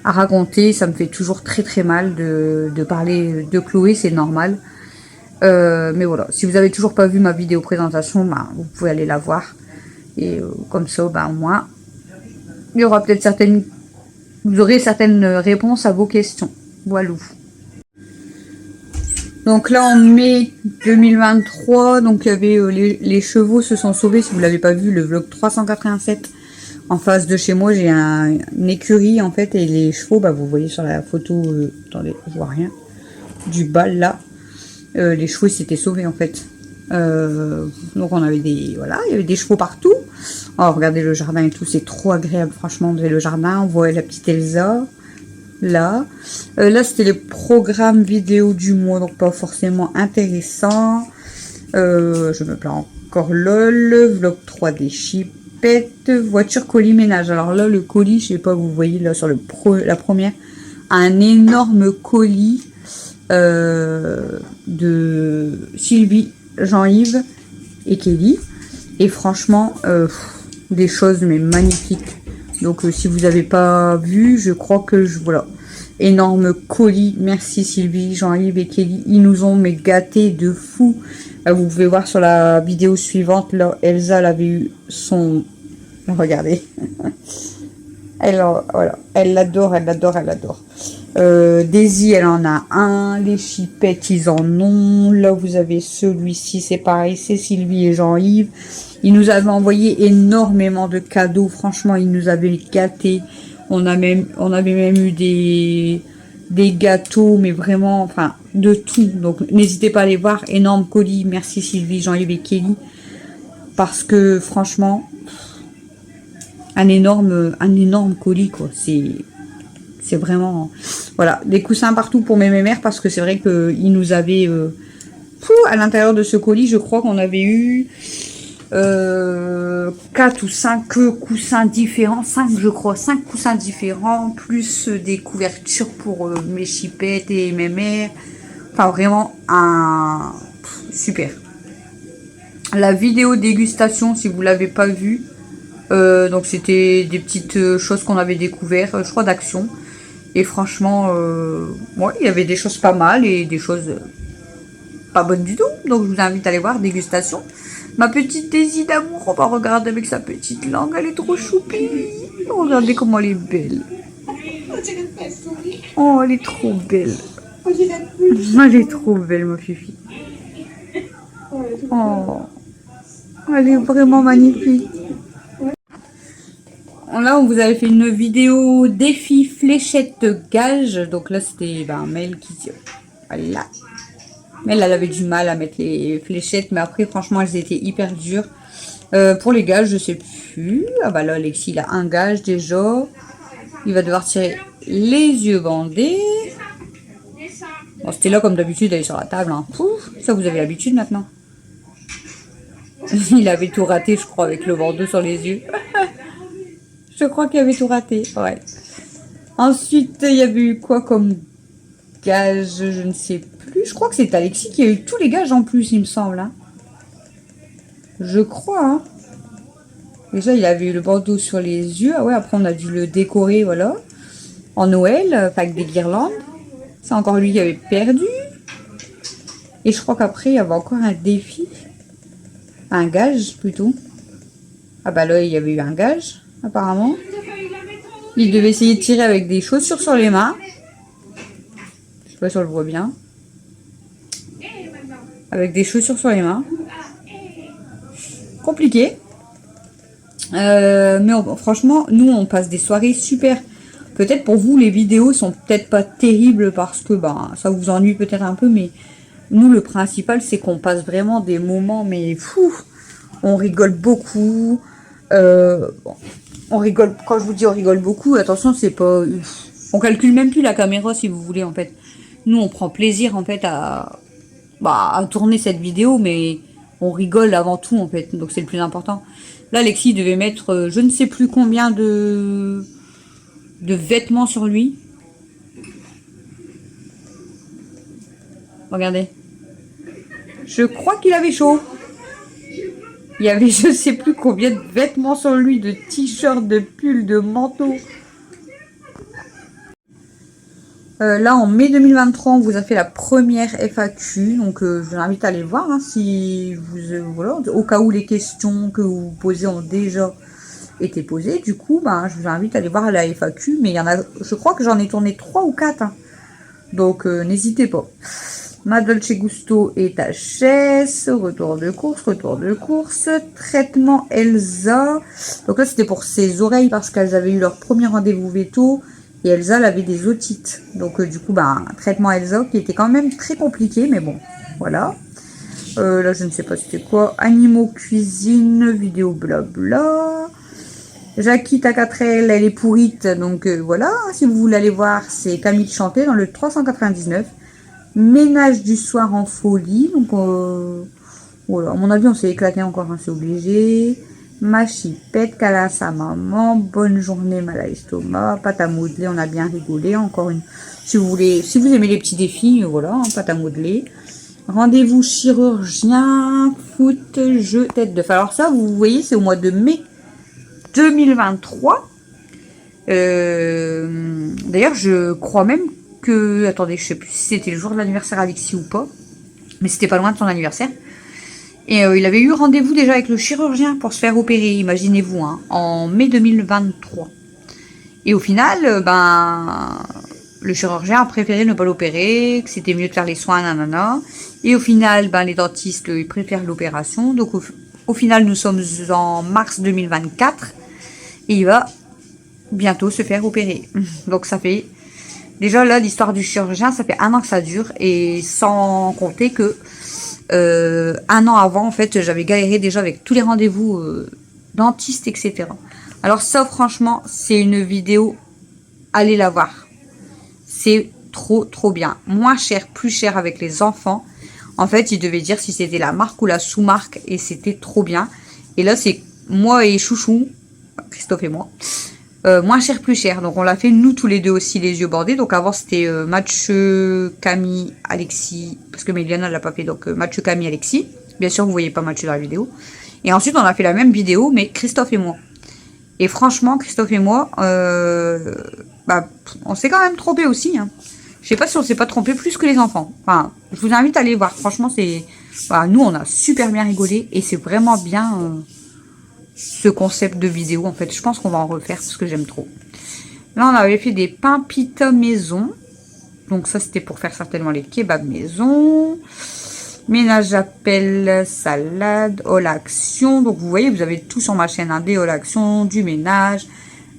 à raconter. Ça me fait toujours très très mal de parler de Chloé, c'est normal. Mais voilà, si vous avez toujours pas vu ma vidéo présentation, vous pouvez aller la voir. Et comme ça, au moins, il y aura peut-être vous aurez certaines réponses à vos questions. Voilà. Donc là, en mai 2023, donc il y avait les chevaux se sont sauvés. Si vous l'avez pas vu, le vlog 387. En face de chez moi, j'ai une écurie en fait, et les chevaux, vous voyez sur la photo, attendez, je vois rien, du bas là. Les chevaux s'étaient sauvés en fait. Donc on avait il y avait des chevaux partout. Oh, regardez le jardin et tout, c'est trop agréable franchement. On avait le jardin, on voit la petite Elsa là. Là c'était les programmes vidéo du mois, donc pas forcément intéressant. Je me plains encore lol, vlog 3D chipette, voiture colis ménage. Alors là le colis, je sais pas, vous voyez là sur la première, un énorme colis de Sylvie, Jean-Yves et Kelly, et franchement des choses mais magnifiques. Donc si vous n'avez pas vu, je crois que voilà, énorme colis. Merci Sylvie, Jean-Yves et Kelly, ils nous ont mais gâtés de fou. Vous pouvez voir sur la vidéo suivante là, Elsa elle avait eu son, regardez. Voilà, elle l'adore, elle l'adore, elle l'adore. Daisy, elle en a un. Les chipettes, ils en ont. Là, vous avez celui-ci, c'est pareil, c'est Sylvie et Jean-Yves. Ils nous avaient envoyé énormément de cadeaux. Franchement, ils nous avaient gâtés. On avait même eu des gâteaux, mais vraiment, enfin, de tout. Donc, n'hésitez pas à aller voir. Énorme colis. Merci Sylvie, Jean-Yves et Kelly. Parce que, franchement, un énorme colis, quoi. C'est vraiment, voilà, des coussins partout pour mes mères, parce que c'est vrai qu'ils nous avaient à l'intérieur de ce colis, je crois qu'on avait eu 4 ou 5 coussins différents, 5 je crois, 5 coussins différents, plus des couvertures pour mes chipettes et mes mères. Enfin vraiment super. La vidéo dégustation, si vous l'avez pas vue, donc c'était des petites choses qu'on avait découvert, je crois d'Action. Et franchement, il y avait des choses pas mal et des choses pas bonnes du tout. Donc je vous invite à aller voir, dégustation. Ma petite Daisy d'amour, on va regarder avec sa petite langue, elle est trop choupie. Regardez comment elle est belle. Oh, elle est trop belle. Elle est trop belle, ma fifi. Oh, Elle est vraiment magnifique. Là, on vous avait fait une vidéo défi fléchette gage. Donc là, c'était Mel qui... Voilà. Mel, elle avait du mal à mettre les fléchettes. Mais après, franchement, elles étaient hyper dures. Pour les gages, je sais plus. Ah bah là, Alexis, il a un gage déjà. Il va devoir tirer les yeux bandés. Bon, c'était là comme d'habitude, d'aller sur la table. Hein. Pouf, ça, vous avez l'habitude maintenant. Il avait tout raté, je crois, avec le bandeau sur les yeux. Je crois qu'il avait tout raté, ouais. Ensuite, il y avait eu quoi comme gage? Je ne sais plus. Je crois que c'est Alexis qui a eu tous les gages en plus, il me semble. Hein. Je crois. Hein. Déjà, il avait eu le bandeau sur les yeux. Ah ouais, après, on a dû le décorer, voilà. En Noël, avec des guirlandes. C'est encore lui qui avait perdu. Et je crois qu'après, il y avait encore un défi. Un gage, plutôt. Ah bah là, il y avait eu un gage, apparemment. Il devait essayer de tirer avec des chaussures sur les mains. Je sais pas si on le voit bien. Avec des chaussures sur les mains. Compliqué. Mais franchement, nous, on passe des soirées super. Peut-être pour vous, les vidéos sont peut-être pas terribles parce que ça vous ennuie peut-être un peu. Mais nous, le principal, c'est qu'on passe vraiment des moments, mais fou. On rigole beaucoup. On rigole, quand je vous dis on rigole beaucoup, attention, c'est pas... On calcule même plus la caméra, si vous voulez, en fait. Nous, on prend plaisir, en fait, à tourner cette vidéo, mais on rigole avant tout, en fait. Donc, c'est le plus important. Là, Alexis devait mettre je ne sais plus combien de vêtements sur lui. Regardez. Je crois qu'il avait chaud. Il y avait je ne sais plus combien de vêtements sur lui, de t-shirts, de pulls, de manteaux. Là, en mai 2023, on vous a fait la première FAQ. Donc, je vous invite à aller voir hein, si vous, voilà, au cas où les questions que vous posez ont déjà été posées. Du coup, je vous invite à aller voir la FAQ. Mais il y en a, je crois que j'en ai tourné 3 ou 4. Hein. Donc, n'hésitez pas. Ma Dolce Gusto est HS, retour de course, traitement Elsa. Donc là, c'était pour ses oreilles parce qu'elles avaient eu leur premier rendez-vous veto et Elsa, elle avait des otites. Donc du coup, traitement Elsa qui était quand même très compliqué, mais bon, voilà. Là, je ne sais pas c'était quoi. Animaux, cuisine, vidéo, blabla. Jackie Tacatrel, elle est pourrite, donc voilà. Si vous voulez aller voir, c'est Camille Chanté dans le 399. Ménage du soir en folie. Donc, voilà. À mon avis, on s'est éclaté encore, hein, c'est obligé. Ma chipette, câlin à sa maman. Bonne journée, mal à l'estomac. Pâte à modeler, on a bien rigolé. Encore une. Si vous voulez, si vous aimez les petits défis, voilà, hein, pâte à modeler. Rendez-vous chirurgien, foot, jeu, tête d'œuf. Alors, ça, vous voyez, c'est au mois de mai 2023. D'ailleurs, je crois même que, attendez, je sais plus si c'était le jour de l'anniversaire Alexis ou pas, mais c'était pas loin de son anniversaire. Et il avait eu rendez-vous déjà avec le chirurgien pour se faire opérer, imaginez-vous, hein, en mai 2023. Et au final, le chirurgien a préféré ne pas l'opérer, que c'était mieux de faire les soins, nanana. Et au final, les dentistes, ils préfèrent l'opération. Donc au final, nous sommes en mars 2024 et il va bientôt se faire opérer. Donc ça fait... Déjà, là, l'histoire du chirurgien, ça fait 1 an que ça dure. Et sans compter que 1 an avant, en fait, j'avais galéré déjà avec tous les rendez-vous dentistes, etc. Alors ça, franchement, c'est une vidéo, allez la voir. C'est trop, trop bien. Moins cher, plus cher avec les enfants. En fait, ils devaient dire si c'était la marque ou la sous-marque. Et c'était trop bien. Et là, c'est moi et Chouchou, Christophe et moi. Moins cher, plus cher. Donc on l'a fait nous tous les deux aussi les yeux bordés. Donc avant c'était Mathieu, Camille, Alexis. Parce que Méliana l'a pas fait. Donc Mathieu, Camille, Alexis. Bien sûr vous voyez pas Mathieu dans la vidéo. Et ensuite on a fait la même vidéo mais Christophe et moi. Et franchement Christophe et moi on s'est quand même trompé aussi. Hein. Je sais pas si on s'est pas trompé plus que les enfants. Enfin je vous invite à aller voir. Franchement c'est... nous on a super bien rigolé. Et c'est vraiment bien... ce concept de vidéo en fait je pense qu'on va en refaire parce que j'aime trop. Là on avait fait des pains pita maison, donc ça c'était pour faire certainement les kebabs maison. Ménage appel, salade, all action. Donc vous voyez, vous avez tout sur ma chaîne, hein, des all action, du ménage,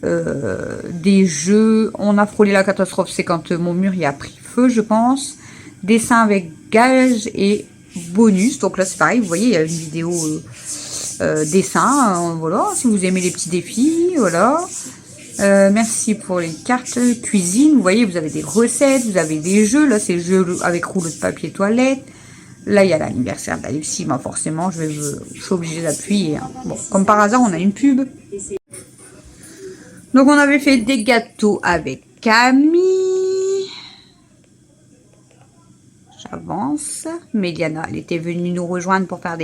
des jeux. On a frôlé la catastrophe, c'est quand mon mur y a pris feu, je pense. Dessin avec gage et bonus. Donc là c'est pareil, vous voyez, il y a une vidéo dessin. Voilà, si vous aimez les petits défis, voilà. Merci pour les cartes cuisine. Vous voyez, vous avez des recettes, vous avez des jeux. Là, c'est le jeu avec rouleau de papier toilette. Là, il y a l'anniversaire d'Alexis. Bah, forcément, je suis obligée d'appuyer. Hein. Bon, comme par hasard, on a une pub. Donc, on avait fait des gâteaux avec Camille. J'avance. Méliana, elle était venue nous rejoindre pour faire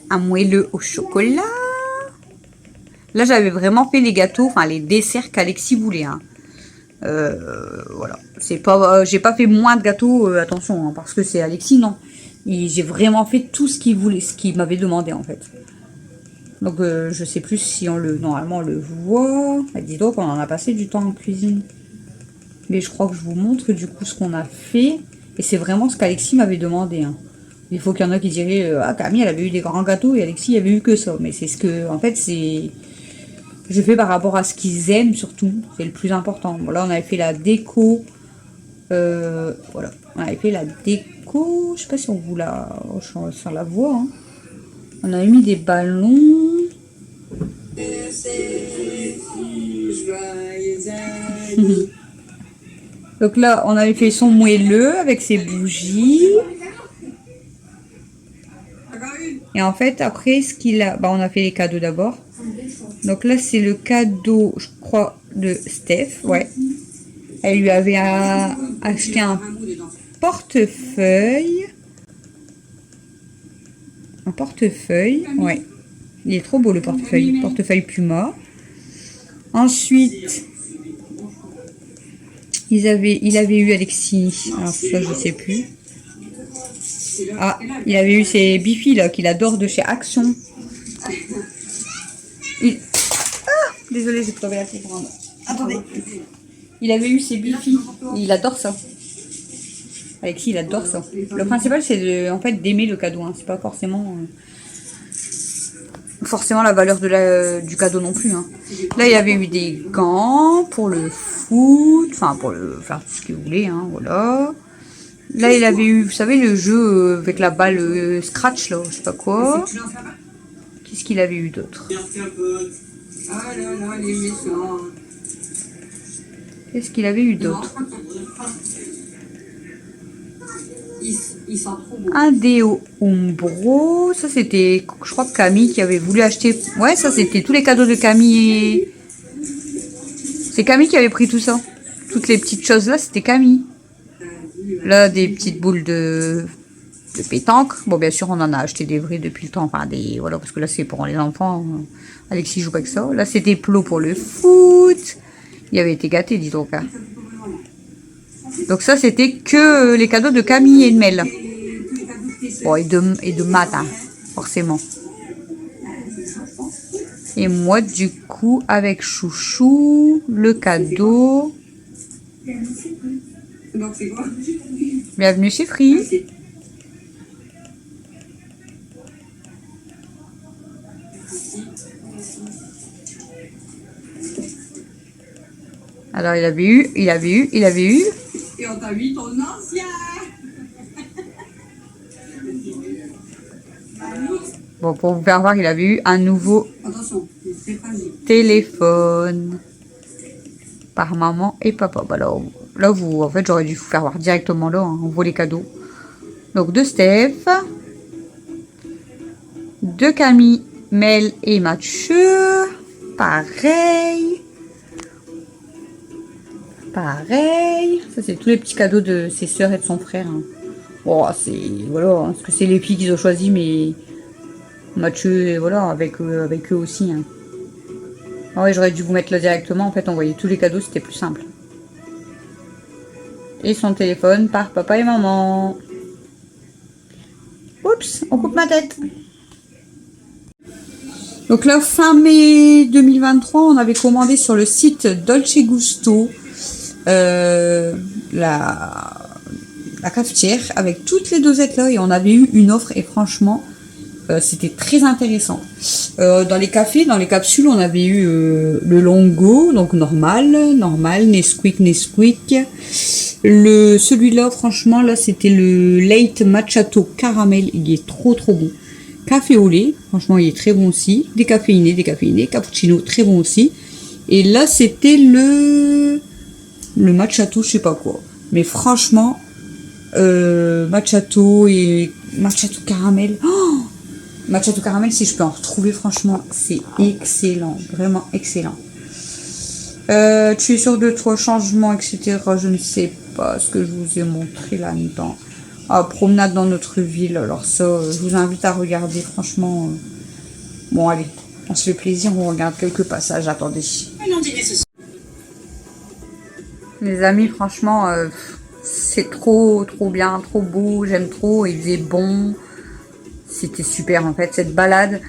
un moelleux au chocolat. Là, j'avais vraiment fait les gâteaux, enfin les desserts qu'Alexis voulait. Hein. Voilà. C'est pas, j'ai pas fait moins de gâteaux, attention, hein, parce que c'est Alexis, non. J'ai vraiment fait tout ce qu'il voulait, ce qu'il m'avait demandé en fait. Donc, je sais plus si normalement on le voit. Ah, dis donc, on en a passé du temps en cuisine. Mais je crois que je vous montre du coup ce qu'on a fait. Et c'est vraiment ce qu'Alexis m'avait demandé. Hein. Il faut qu'il y en a qui diraient, ah Camille, elle avait eu des grands gâteaux et Alexis, il avait eu que ça. Mais c'est ce que, en fait, c'est... Je fais par rapport à ce qu'ils aiment surtout, c'est le plus important. Bon, là, on avait fait la déco. Voilà, on avait fait la déco. Je sais pas si on vous la, sur la voit. Hein. On avait mis des ballons. Donc là, on avait fait son moelleux avec ses bougies. Et en fait, après, ce qu'il a... Bah, on a fait les cadeaux d'abord. Donc là, c'est le cadeau, je crois, de Steph. Ouais. Elle lui avait acheté un portefeuille. Un portefeuille, ouais. Il est trop beau, le portefeuille. Portefeuille Puma. Ensuite, il avait eu Alexis. Alors ça, je sais plus. Ah, il avait eu ses Bifi, là, qu'il adore de chez Action. Désolée, j'ai trouvé la plus grande. Attendez. Il avait eu ses Bifi. Il adore ça. Alexis, il adore ça. Le principal, c'est en fait d'aimer le cadeau. Hein. C'est pas forcément la valeur du cadeau non plus. Hein. Là, il y avait eu des gants pour le foot. Enfin, pour faire tout ce qu'il voulait. Hein, voilà. Là, il avait eu, vous savez, le jeu avec la balle scratch, là, je sais pas quoi. Qu'est-ce qu'il avait eu d'autre? Ah là là, les méchants. Qu'est-ce qu'il avait eu d'autre? Ils sont trop beaux. Un déo Umbro. Ça, c'était, je crois que Camille qui avait voulu acheter. Ouais, ça, c'était tous les cadeaux de Camille. C'est Camille qui avait pris tout ça. Toutes les petites choses là, c'était Camille. Là, des petites boules de pétanque. Bon, bien sûr, on en a acheté des vrais depuis le temps. Enfin, voilà, parce que là, c'est pour les enfants. Alexis joue avec ça. Là, c'était Plo pour le foot. Il avait été gâté, dis donc. Hein. Donc ça, c'était que les cadeaux de Camille et de Mel. Bon, et de Matt, hein, forcément. Et moi, du coup, avec Chouchou, le cadeau. Donc, c'est quoi? Bienvenue chez Free. Alors, il avait eu. Et on t'a mis ton ancien. Bon, pour vous faire voir, il avait eu un nouveau téléphone par maman et papa. Bah là, en fait, j'aurais dû vous faire voir directement là. Hein, on voit les cadeaux. Donc, de Steph, de Camille, Mel et Mathieu. Pareil. Ça, c'est tous les petits cadeaux de ses sœurs et de son frère. Hein. Bon, c'est... Voilà, hein, parce que c'est les filles qu'ils ont choisi, mais... Mathieu, voilà, avec eux aussi. Hein. Ah ouais, j'aurais dû vous mettre là directement. En fait, on voyait tous les cadeaux, c'était plus simple. Et son téléphone par papa et maman. Oups, on coupe ma tête. Donc là, fin mai 2023, on avait commandé sur le site Dolce Gusto la cafetière avec toutes les dosettes là et on avait eu une offre et franchement c'était très intéressant. Dans les cafés, dans les capsules, on avait eu le Longo, donc normal, Nesquik. Celui-là, franchement, là, c'était le Late Macchiato Caramel, il est trop bon. Café au lait, franchement, il est très bon aussi. Décaféiné, cappuccino, très bon aussi. Et là, c'était le Macchiato, je sais pas quoi. Mais franchement, Macchiato Caramel. Oh, Macchiato Caramel, si je peux en retrouver, franchement, c'est excellent. Vraiment excellent. Tu es sûr de toi, changement, etc. Je ne sais pas ce que je vous ai montré là-dedans. Ah, promenade dans notre ville. Alors ça, je vous invite à regarder, franchement. Bon, allez, on se fait plaisir, on regarde quelques passages. Attendez. Les amis, franchement, c'est trop bien, trop beau. J'aime trop, il faisait bon. C'était super en fait, cette balade.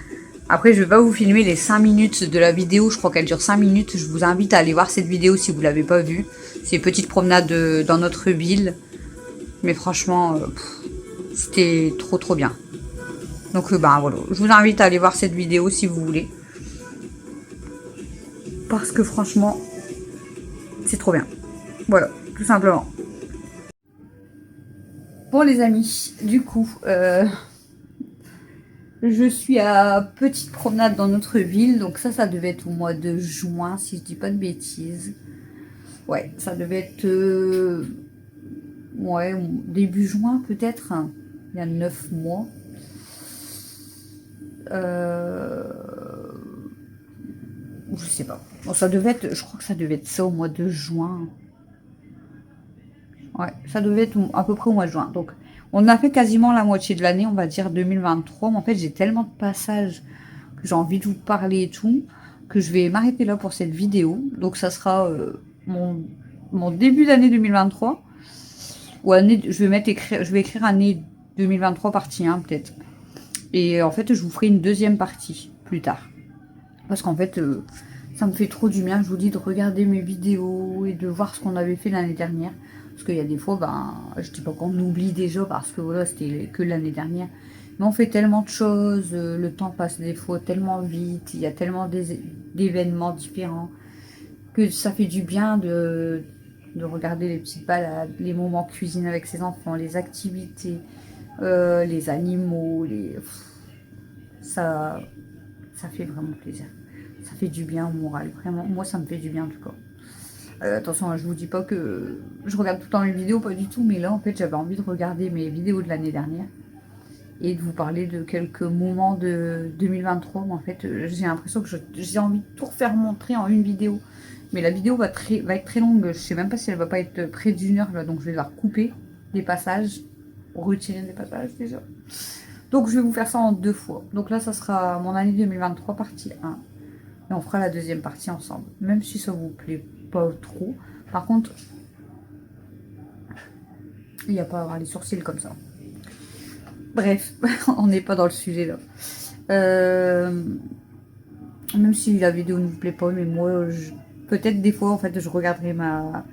Après, je vais pas vous filmer les 5 minutes de la vidéo. Je crois qu'elle dure 5 minutes. Je vous invite à aller voir cette vidéo si vous l'avez pas vue. C'est une petite promenade dans notre ville. Mais franchement, c'était trop bien. Donc, ben voilà. Je vous invite à aller voir cette vidéo si vous voulez. Parce que franchement, c'est trop bien. Voilà, tout simplement. Bon les amis, du coup, je suis à petite promenade dans notre ville. Donc ça devait être au mois de juin, si je dis pas de bêtises. Ouais, ça devait être ouais, début juin peut-être. Il y a 9 mois. Je sais pas. Bon, ça devait être, je crois que ça devait être ça au mois de juin. Ouais, ça devait être à peu près au mois de juin. Donc, on a fait quasiment la moitié de l'année, on va dire 2023. Mais en fait, j'ai tellement de passages que j'ai envie de vous parler et tout, que je vais m'arrêter là pour cette vidéo. Donc, ça sera mon début d'année 2023. Ou année, je vais écrire année 2023 partie 1 peut-être. Et en fait, je vous ferai une deuxième partie plus tard. Parce qu'en fait, ça me fait trop du bien, je vous dis, de regarder mes vidéos et de voir ce qu'on avait fait l'année dernière. Parce qu'il y a des fois, ben, je dis pas qu'on oublie déjà parce que voilà, c'était que l'année dernière. Mais on fait tellement de choses, le temps passe des fois tellement vite, il y a tellement d'événements différents que ça fait du bien de regarder les petites balades, les moments cuisine avec ses enfants, les activités, les animaux, ça, ça fait vraiment plaisir. Ça fait du bien au moral, vraiment. Moi, ça me fait du bien en tout cas. Attention, hein, je vous dis pas que je regarde tout le temps mes vidéos, pas du tout, mais là, en fait, j'avais envie de regarder mes vidéos de l'année dernière et de vous parler de quelques moments de 2023. Mais en fait, j'ai l'impression que j'ai envie de tout refaire montrer en une vidéo. Mais la vidéo va être très longue. Je sais même pas si elle va pas être près d'une heure, là, donc je vais devoir couper des passages, retirer des passages déjà. Donc, je vais vous faire ça en 2 fois. Donc là, ça sera mon année 2023, partie 1. Et on fera la deuxième partie ensemble. Même si ça vous plaît pas trop. Par contre, il n'y a pas à avoir les sourcils comme ça. Bref, on n'est pas dans le sujet là. Même si la vidéo ne vous plaît pas, mais moi, peut-être des fois, en fait, je regarderai ma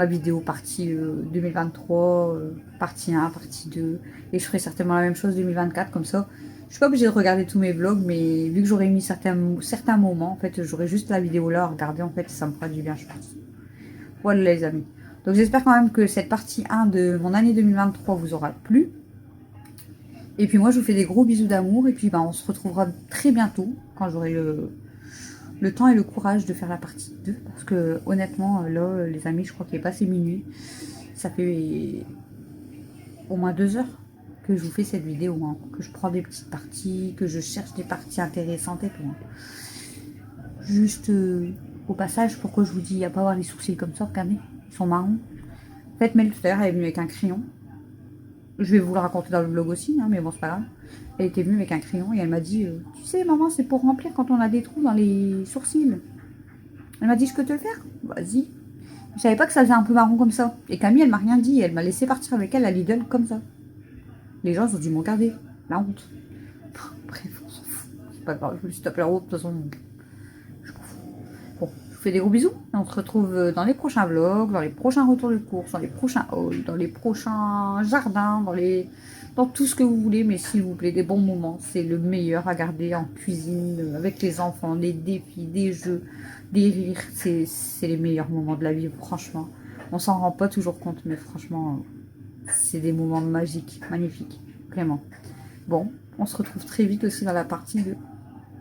vidéo partie 2023, partie 1, partie 2. Et je ferai certainement la même chose 2024, comme ça. Je suis pas obligée de regarder tous mes vlogs, mais vu que j'aurais mis certains moments, en fait, j'aurai juste la vidéo là à regarder, en fait, ça me fera du bien, je pense. Voilà les amis. Donc j'espère quand même que cette partie 1 de mon année 2023 vous aura plu. Et puis moi, je vous fais des gros bisous d'amour. Et puis on se retrouvera très bientôt, quand j'aurai le temps et le courage de faire la partie 2. Parce que honnêtement, là, les amis, je crois qu'il est passé minuit. Ça fait au moins 2 heures que je vous fais cette vidéo, hein, que je prends des petites parties, que je cherche des parties intéressantes et tout. Hein. Juste au passage, pourquoi je vous dis, il n'y a pas à avoir les sourcils comme ça, regardez, ils sont marrons. En fait, Mel, tout à l'heure, elle est venue avec un crayon. Je vais vous le raconter dans le vlog aussi, hein, mais bon, c'est pas grave. Elle était venue avec un crayon et elle m'a dit, tu sais, maman, c'est pour remplir quand on a des trous dans les sourcils. Elle m'a dit, je peux te le faire? Vas-y. Je savais pas que ça faisait un peu marron comme ça. Et Camille, elle m'a rien dit. Elle m'a laissé partir avec elle à Lidl comme ça. Les gens, ils ont dû me regarder. La honte. Bref, on s'en fout. C'est pas grave, je me suis tapé la honte, de toute façon. Je m'en fous. Bon, je vous fais des gros bisous. Et on se retrouve dans les prochains vlogs, dans les prochains retours de course, dans les prochains hauls, dans les prochains jardins, dans tout ce que vous voulez. Mais s'il vous plaît, des bons moments. C'est le meilleur à garder en cuisine, avec les enfants, des défis, des jeux, des rires. C'est les meilleurs moments de la vie, franchement. On s'en rend pas toujours compte, mais franchement, c'est des moments magiques, magnifiques, vraiment. Bon, on se retrouve très vite aussi dans la partie de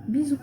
bisous.